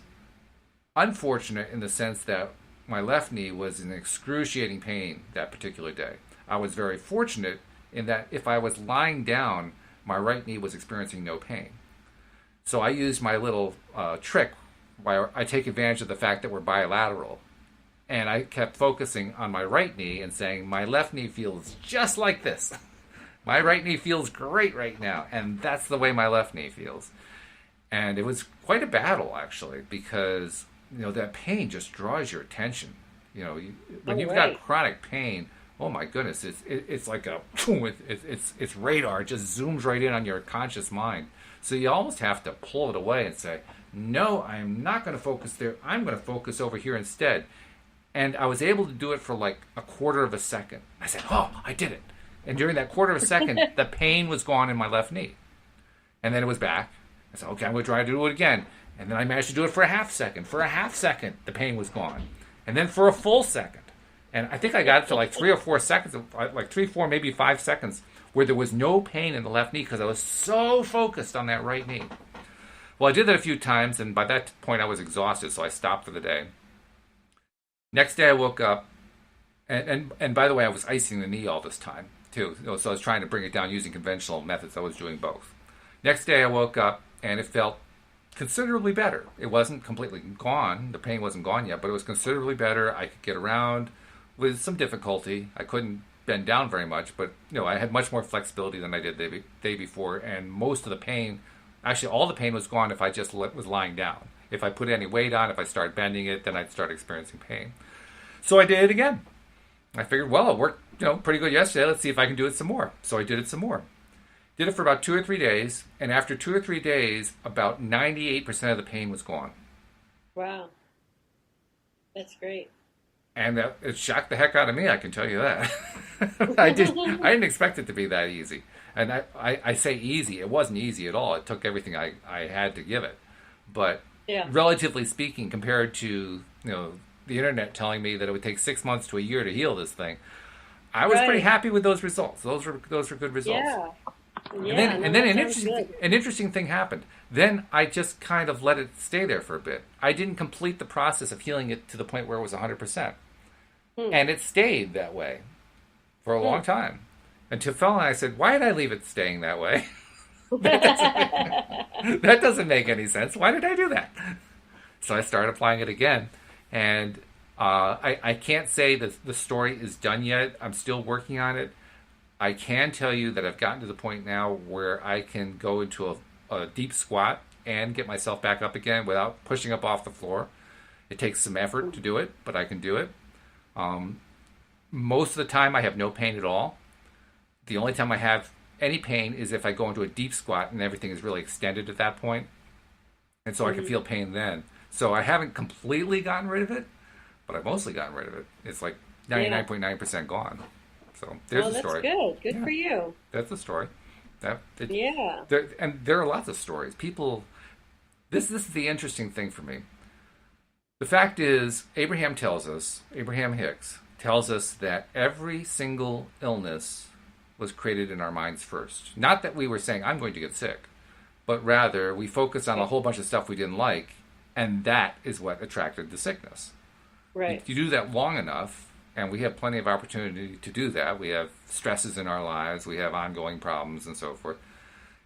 unfortunate in the sense that my left knee was in excruciating pain that particular day. I was very fortunate in that if I was lying down, my right knee was experiencing no pain. So I used my little trick where I take advantage of the fact that we're bilateral. And I kept focusing on my right knee and saying, my left knee feels just like this. My right knee feels great right now. And that's the way my left knee feels. And it was quite a battle, actually, because that pain just draws your attention. When you've got chronic pain, oh my goodness, it's like it's radar. It just zooms right in on your conscious mind. So you almost have to pull it away and say, no, I'm not going to focus there. I'm going to focus over here instead. And I was able to do it for like a quarter of a second. I said, oh, I did it. And during that quarter of a second, the pain was gone in my left knee. And then it was back. I said, okay, I'm going to try to do it again. And then I managed to do it for a half second. For a half second, the pain was gone. And then for a full second. And I think I got it to like 3 or 4 seconds, like 3, 4, maybe 5 seconds, where there was no pain in the left knee because I was so focused on that right knee. Well, I did that a few times, and by that point I was exhausted, so I stopped for the day. Next day I woke up, and by the way, I was icing the knee all this time, too. So I was trying to bring it down using conventional methods. I was doing both. Next day I woke up, and it felt considerably better. It wasn't completely gone. The pain wasn't gone yet, but it was considerably better. I could get around with some difficulty. I couldn't bend down very much, but I had much more flexibility than I did the day before, and most of the pain, actually all the pain was gone if I just was lying down. If I put any weight on, if I started bending it, then I'd start experiencing pain. So I did it again. I figured, well, it worked pretty good yesterday. Let's see if I can do it some more. So I did it some more. Did it for about 2 or 3 days, and after 2 or 3 days, about 98% of the pain was gone. Wow. That's great. And it shocked the heck out of me, I can tell you that. I didn't expect it to be that easy. And I say easy. It wasn't easy at all. It took everything I had to give it. But relatively speaking, compared to the internet telling me that it would take 6 months to a year to heal this thing, I was pretty happy with those results. Those were good results. Yeah. And then an interesting thing happened. Then I just kind of let it stay there for a bit. I didn't complete the process of healing it to the point where it was 100%. And it stayed that way for a long time. Until Phil and I said, why did I leave it staying that way? that doesn't make any sense. Why did I do that? So I started applying it again. And I can't say that the story is done yet. I'm still working on it. I can tell you that I've gotten to the point now where I can go into a deep squat and get myself back up again without pushing up off the floor. It takes some effort to do it, but I can do it. Most of the time I have no pain at all. The only time I have any pain is if I go into a deep squat and everything is really extended at that point. And so I can feel pain then. So I haven't completely gotten rid of it, but I've mostly gotten rid of it. It's like 99.9% gone. So there's the story. That's good. Good for you. That's the story. And there are lots of stories. People, this is the interesting thing for me. The fact is, Abraham Hicks tells us that every single illness was created in our minds first. Not that we were saying, I'm going to get sick, but rather we focused on a whole bunch of stuff we didn't like, and that is what attracted the sickness. Right. You do that long enough, and we have plenty of opportunity to do that. We have stresses in our lives, we have ongoing problems, and so forth.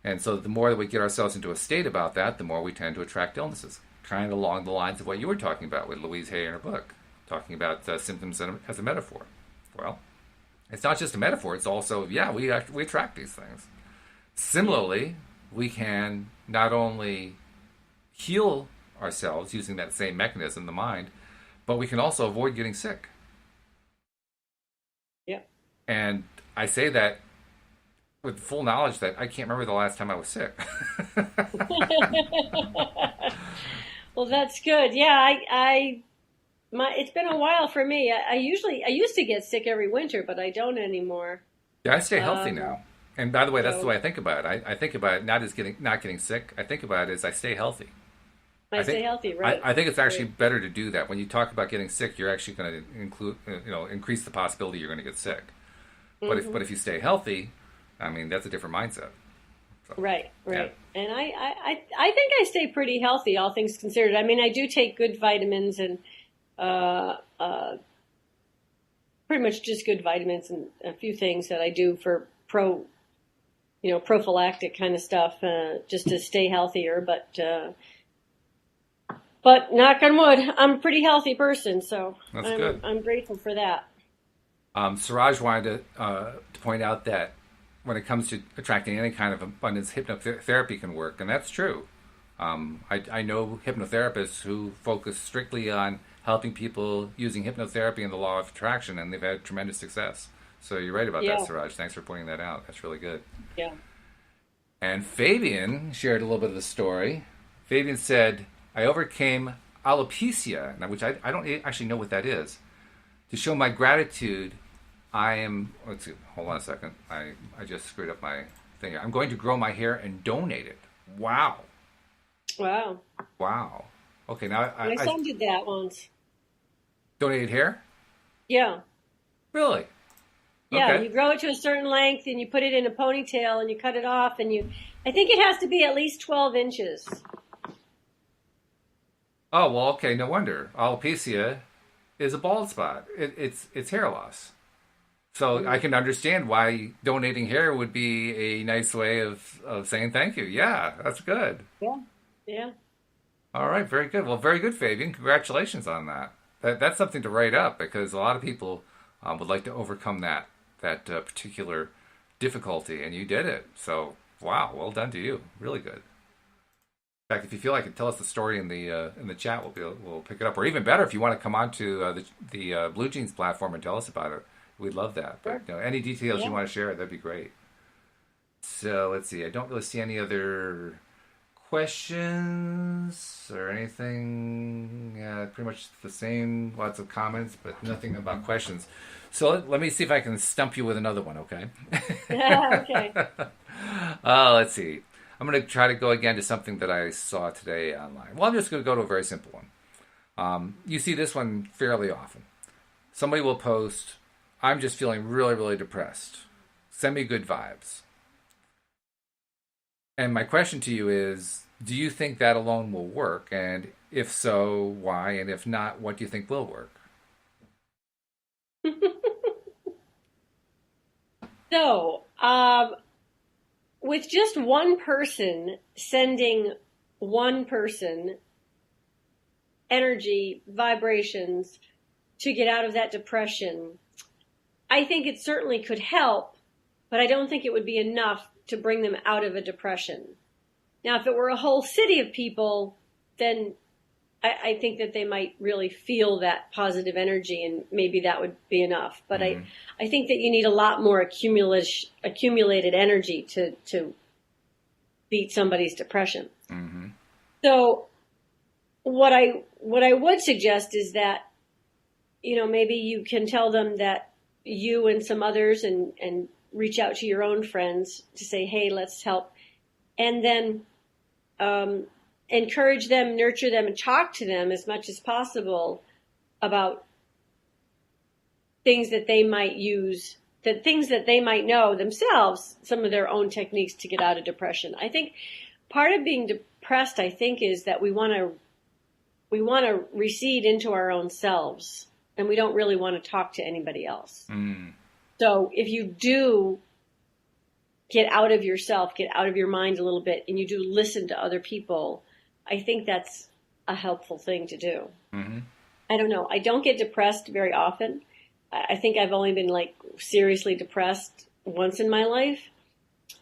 And so the more that we get ourselves into a state about that, the more we tend to attract illnesses. Kind of along the lines of what you were talking about with Louise Hay in her book, talking about symptoms as a metaphor. Well, it's not just a metaphor, it's also, we attract these things. Similarly, we can not only heal ourselves using that same mechanism, the mind, but we can also avoid getting sick. Yeah. And I say that with full knowledge that I can't remember the last time I was sick. Well, that's good. Yeah, it's been a while for me. I used to get sick every winter, but I don't anymore. Yeah, I stay healthy now. And by the way, that's the So way I think about it. I think about it not as not getting sick. I think about it as I stay healthy. I I stay think healthy, right? I think it's actually Right. better to do that. When you talk about getting sick, you're actually going to include, increase the possibility you're going to get sick. Hmm. But if you stay healthy, I mean, that's a different mindset. So, Right, yeah. right. And I think I stay pretty healthy, all things considered. I mean, I do take good vitamins and uh, uh, pretty much just good vitamins and a few things that I do for prophylactic kind of stuff, just to stay healthier. But knock on wood, I'm a pretty healthy person, so That's I'm good. I'm grateful for that. Siraj wanted to point out that when it comes to attracting any kind of abundance, hypnotherapy can work, and that's true. I know hypnotherapists who focus strictly on helping people using hypnotherapy and the law of attraction, and they've had tremendous success. So you're right about that, Yeah, Siraj. Thanks for pointing that out. That's really good. yeah. And Fabian shared a little bit of the story. Fabian said, I overcame alopecia, now, which I don't actually know what that is. To show my gratitude, I am. Let's see. Hold on a second. I just screwed up my thing here. I'm going to grow my hair and donate it. Wow. Wow. Wow. Okay, now My I son did that once. donated hair? Yeah. Really? Yeah, Okay. you grow it to a certain length and you put it in a ponytail and you cut it off I think it has to be at least 12 inches. Oh, well, okay. No wonder. Alopecia is a bald spot. It's hair loss. So I Mm. can understand why donating hair would be a nice way of saying thank you. Yeah, that's good. Yeah. Yeah. All right, very good. Well, very good, Fabian. Congratulations on that. That's something to write up because a lot of people would like to overcome that particular difficulty, and you did it. So, wow, well done to you. Really good. In fact, if you feel like it, tell us the story in the chat. We'll pick it up, or even better, if you want to come on to the Blue Jeans platform and tell us about it, we'd love that. But Sure. any details you Yeah. want to share, that'd be great. So let's see. I don't really see any other questions or anything. Pretty much the same. Lots of comments, but nothing about questions. So let me see if I can stump you with another one. Okay. Okay. Let's see. I'm going to try to go again to something that I saw today online. Well, I'm just going to go to a very simple one. You see this one fairly often. Somebody will post, I'm just feeling really, really depressed. Send me good vibes. And my question to you is, do you think that alone will work? And if so, why? And if not, what do you think will work? So, with just one person sending one person energy, vibrations to get out of that depression, I think it certainly could help, but I don't think it would be enough to bring them out of a depression. Now, if it were a whole city of people, then I think that they might really feel that positive energy and maybe that would be enough. But Mm-hmm. I think that you need a lot more accumulated energy to beat somebody's depression. Mm-hmm. So what I would suggest is that, maybe you can tell them that you and some others and reach out to your own friends to say, hey, let's help. And then encourage them, nurture them, and talk to them as much as possible about things that they might use, things that they might know themselves, some of their own techniques to get out of depression. I think part of being depressed, I think, is that we want to recede into our own selves, and we don't really want to talk to anybody else. Mm. So if you do get out of yourself, get out of your mind a little bit, and you do listen to other people, I think that's a helpful thing to do. Mm-hmm. I don't know. I don't get depressed very often. I think I've only been seriously depressed once in my life.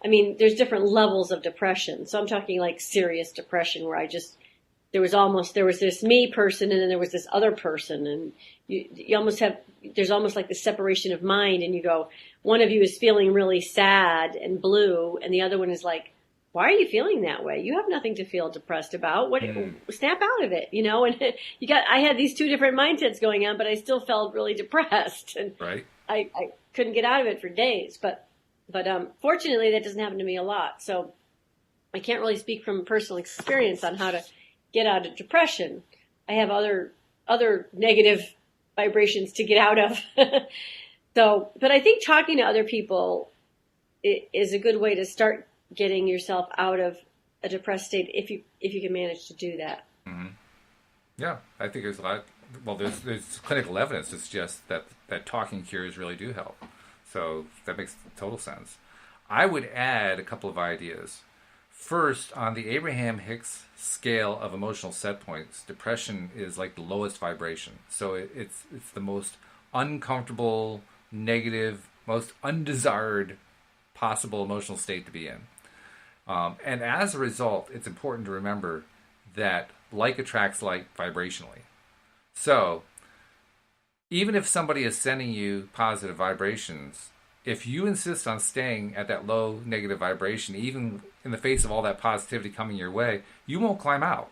I mean, there's different levels of depression. So I'm talking like serious depression where there was this me person and then there was this other person. And you almost there's almost like the separation of mind. And you go, one of you is feeling really sad and blue. And the other one is like, why are you feeling that way? You have nothing to feel depressed about. Snap out of it, And I had these two different mindsets going on, but I still felt really depressed. And Right. I couldn't get out of it for days. But fortunately, that doesn't happen to me a lot. So I can't really speak from personal experience on how to get out of depression. I have other negative vibrations to get out of. But I think talking to other people is a good way to start getting yourself out of a depressed state if you can manage to do that. Mm-hmm. Yeah, I think there's a lot. Well, there's clinical evidence to suggest that talking cures really do help. So that makes total sense. I would add a couple of ideas. First, on the Abraham Hicks scale of emotional set points, depression is like the lowest vibration. So it's the most uncomfortable, negative, most undesired possible emotional state to be in. And as a result, it's important to remember that like attracts like vibrationally. So even if somebody is sending you positive vibrations, if you insist on staying at that low negative vibration, even in the face of all that positivity coming your way, you won't climb out.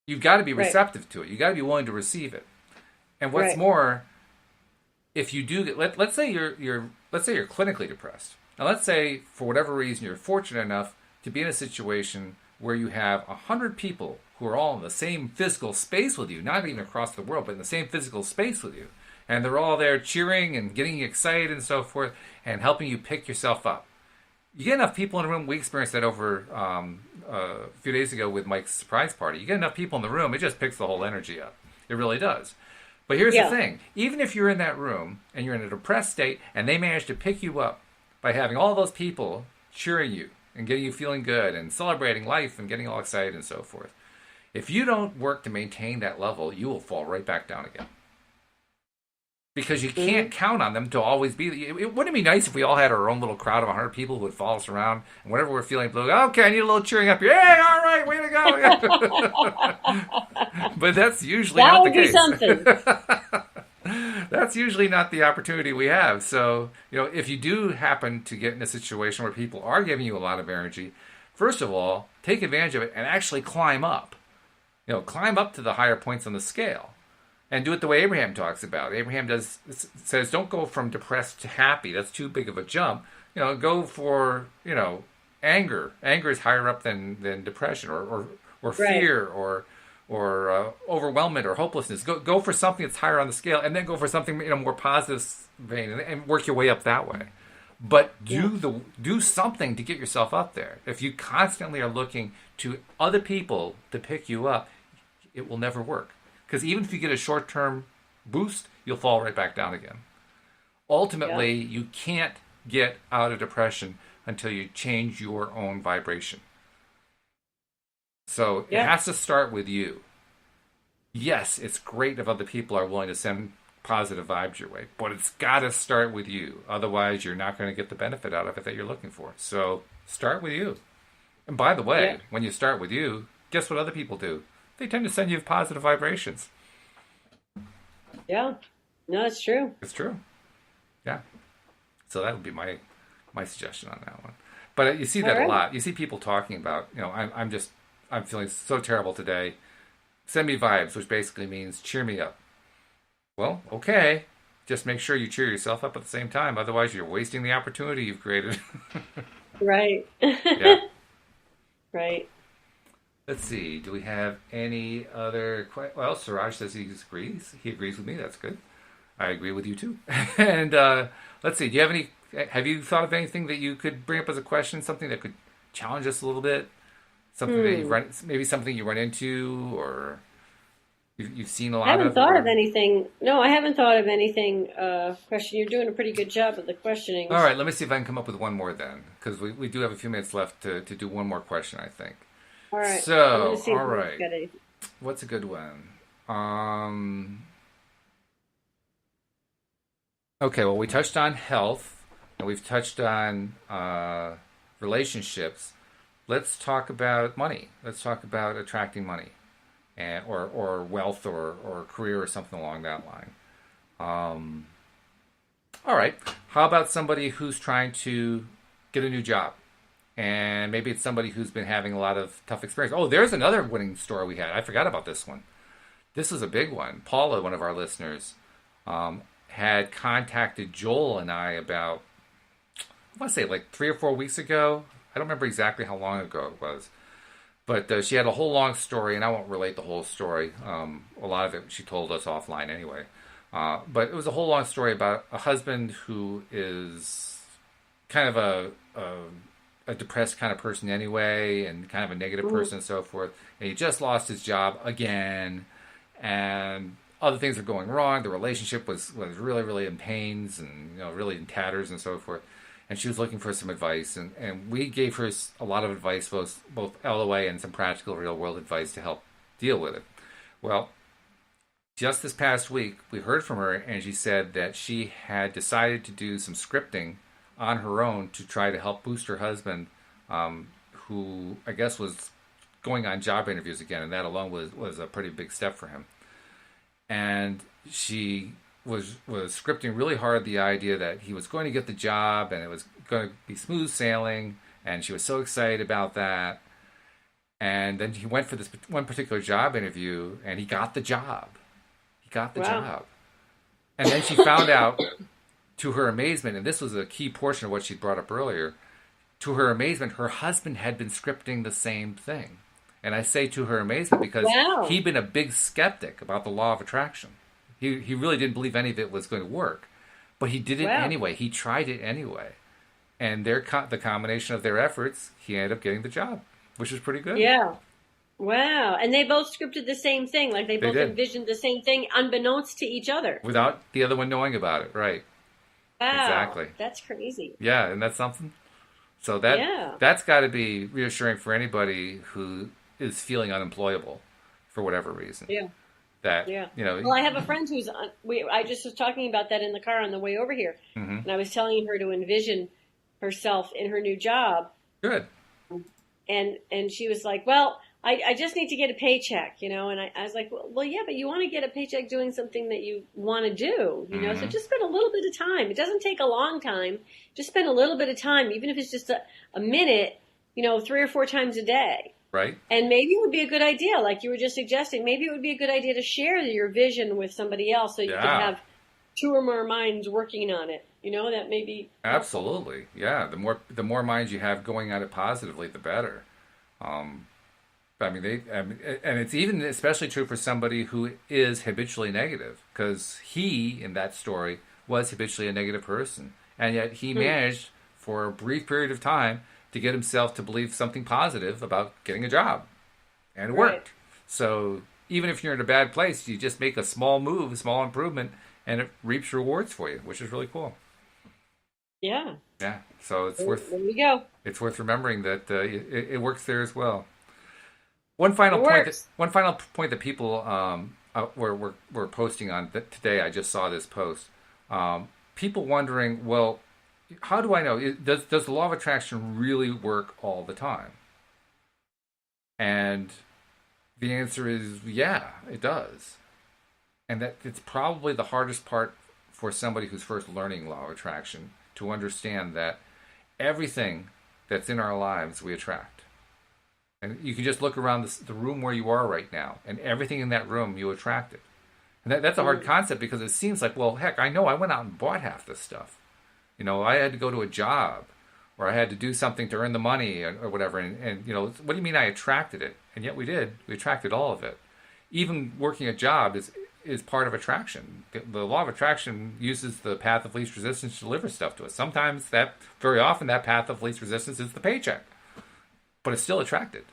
You've got to be receptive to it. You've got to be willing to receive it. And what's more, if you do get, let's say you're clinically depressed. Now let's say for whatever reason you're fortunate enough to be in a situation where you have 100 people who are all in the same physical space with you, not even across the world, but in the same physical space with you. And they're all there cheering and getting you excited and so forth and helping you pick yourself up. You get enough people in a room. We experienced that over a few days ago with Mike's surprise party. You get enough people in the room, it just picks the whole energy up. It really does. But here's the thing. Even if you're in that room and you're in a depressed state and they manage to pick you up by having all those people cheering you and getting you feeling good and celebrating life and getting all excited and so forth, if you don't work to maintain that level, you will fall right back down again. Because you can't count on them to always be. Wouldn't it be nice if we all had our own little crowd of 100 people who would follow us around, and whenever we're feeling blue, okay, I need a little cheering up here. Hey, all right, way to go. But that's usually not the case. That would be something. That's usually not the opportunity we have. So, if you do happen to get in a situation where people are giving you a lot of energy, first of all, take advantage of it and actually climb up. Climb up to the higher points on the scale. And do it the way Abraham talks about. Abraham says, don't go from depressed to happy. That's too big of a jump. Go for, anger. Anger is higher up than depression or fear or overwhelmment or hopelessness. Go for something that's higher on the scale, and then go for something in a more positive vein and work your way up that way. But do something to get yourself up there. If you constantly are looking to other people to pick you up, it will never work. Because even if you get a short-term boost, you'll fall right back down again. Ultimately, you can't get out of depression until you change your own vibration. So it has to start with you. Yes, it's great if other people are willing to send positive vibes your way, but it's got to start with you. Otherwise, you're not going to get the benefit out of it that you're looking for. So start with you. And by the way, when you start with you, guess what other people do? They tend to send you positive vibrations. Yeah. No, it's true. It's true. Yeah. So that would be my suggestion on that one. But you see that a lot. You see people talking about, I'm feeling so terrible today. Send me vibes, which basically means cheer me up. Well, okay. Just make sure you cheer yourself up at the same time. Otherwise, you're wasting the opportunity you've created. Right. Yeah. Right. Let's see. Do we have any other questions? Well, Suraj says he agrees. He agrees with me. That's good. I agree with you too. And let's see. Have you thought of anything that you could bring up as a question? Something that could challenge us a little bit? Something that maybe something you run into, or you've seen a lot of? I haven't thought of anything. No, I haven't thought of anything. Question. You're doing a pretty good job of the questioning. All right. Let me see if I can come up with one more then, because we do have a few minutes left to do one more question, I think. All right. So, all right. What's a good one? Okay, well, we touched on health. and we've touched on relationships. Let's talk about money. Let's talk about attracting money, and or wealth or career or something along that line. All right. How about somebody who's trying to get a new job? And maybe it's somebody who's been having a lot of tough experience. Oh, there's another winning story we had. I forgot about this one. This was a big one. Paula, one of our listeners, had contacted Joel and I about, I want to say like 3 or 4 weeks ago. I don't remember exactly how long ago it was. But she had a whole long story, and I won't relate the whole story. A lot of it she told us offline anyway. But it was a whole long story about a husband who is kind of a depressed kind of person anyway, and kind of a negative person and so forth. And he just lost his job again, and other things are going wrong. The relationship was really, really in pains and really in tatters and so forth. And she was looking for some advice, and we gave her a lot of advice, both LOA and some practical real world advice to help deal with it. Well, just this past week, we heard from her, and she said that she had decided to do some scripting on her own to try to help boost her husband, who I guess was going on job interviews again, and that alone was a pretty big step for him. And she was scripting really hard the idea that he was going to get the job and it was going to be smooth sailing, and she was so excited about that. And then he went for this one particular job interview, and he got the job. He got the job. And then she found out, to her amazement, and this was a key portion of what she brought up earlier, to her amazement, her husband had been scripting the same thing. And I say to her amazement because he'd been a big skeptic about the law of attraction. He really didn't believe any of it was going to work. But he did it anyway. He tried it anyway. And the combination of their efforts, he ended up getting the job, which is pretty good. Yeah. Wow. And they both scripted the same thing. Like they both envisioned the same thing unbeknownst to each other. Without the other one knowing about it. Right. Wow. Exactly. That's crazy. Yeah. And that's something. So that's got to be reassuring for anybody who is feeling unemployable for whatever reason. Yeah. Well, I have a friend who's I just was talking about that in the car on the way over here, and I was telling her to envision herself in her new job. Good. And she was like, "Well, I just need to get a paycheck, And I was like, "Well, yeah, but you want to get a paycheck doing something that you want to do, So just spend a little bit of time. It doesn't take a long time. Just spend a little bit of time, even if it's just a minute, 3 or 4 times a day." Right. And maybe it would be a good idea, like you were just suggesting, maybe it would be a good idea to share your vision with somebody else so you can have 2 or more minds working on it. That may be absolutely. Yeah. The more minds you have going at it positively, the better. And it's even especially true for somebody who is habitually negative, because he, in that story, was habitually a negative person. And yet he managed for a brief period of time to get himself to believe something positive about getting a job. And it worked. So even if you're in a bad place, you just make a small move, a small improvement, and it reaps rewards for you, which is really cool. Yeah. Yeah. So it's worth. There you go. It's worth remembering that it works there as well. One final point that people were posting on today. I just saw this post. People wondering, well, how do I know? Does the law of attraction really work all the time? And the answer is, yeah, it does. And that it's probably the hardest part for somebody who's first learning law of attraction to understand that everything that's in our lives we attract. And you can just look around the room where you are right now, and everything in that room you attracted. And that's a hard concept, because it seems like, well, heck, I know I went out and bought half this stuff. I had to go to a job, or I had to do something to earn the money or whatever. And what do you mean I attracted it? And yet we did. We attracted all of it. Even working a job is part of attraction. The law of attraction uses the path of least resistance to deliver stuff to us. Sometimes very often that path of least resistance is the paycheck, but it's still attracted.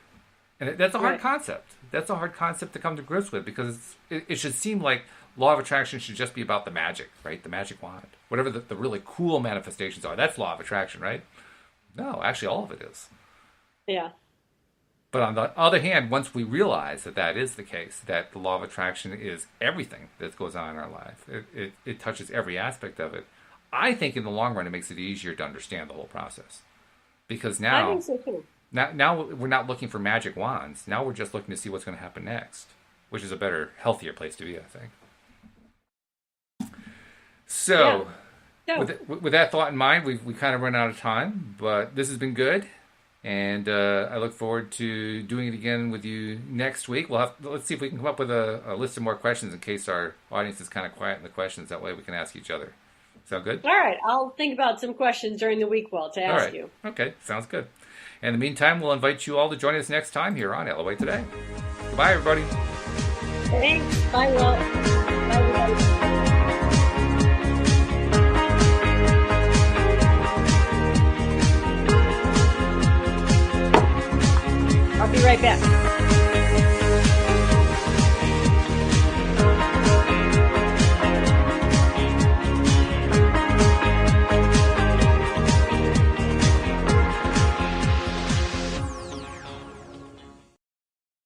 And that's a hard concept. That's a hard concept to come to grips with, because it should seem like law of attraction should just be about the magic, right? The magic wand. Whatever the really cool manifestations are. That's law of attraction, right? No, actually all of it is. Yeah. But on the other hand, once we realize that is the case, that the law of attraction is everything that goes on in our life, it touches every aspect of it, I think in the long run, it makes it easier to understand the whole process. Because I now, think so too. now we're not looking for magic wands. Now we're just looking to see what's going to happen next, which is a better, healthier place to be, I think. So, with that thought in mind, we kind of run out of time, but this has been good. And I look forward to doing it again with you next week. Let's see if we can come up with a list of more questions in case our audience is kind of quiet in the questions. That way we can ask each other. Sound good? All right. I'll think about some questions during the week, Will, to ask you. Okay. Sounds good. In the meantime, we'll invite you all to join us next time here on LOA Today. Goodbye, everybody. Thanks. Bye, Will. Bye, everybody.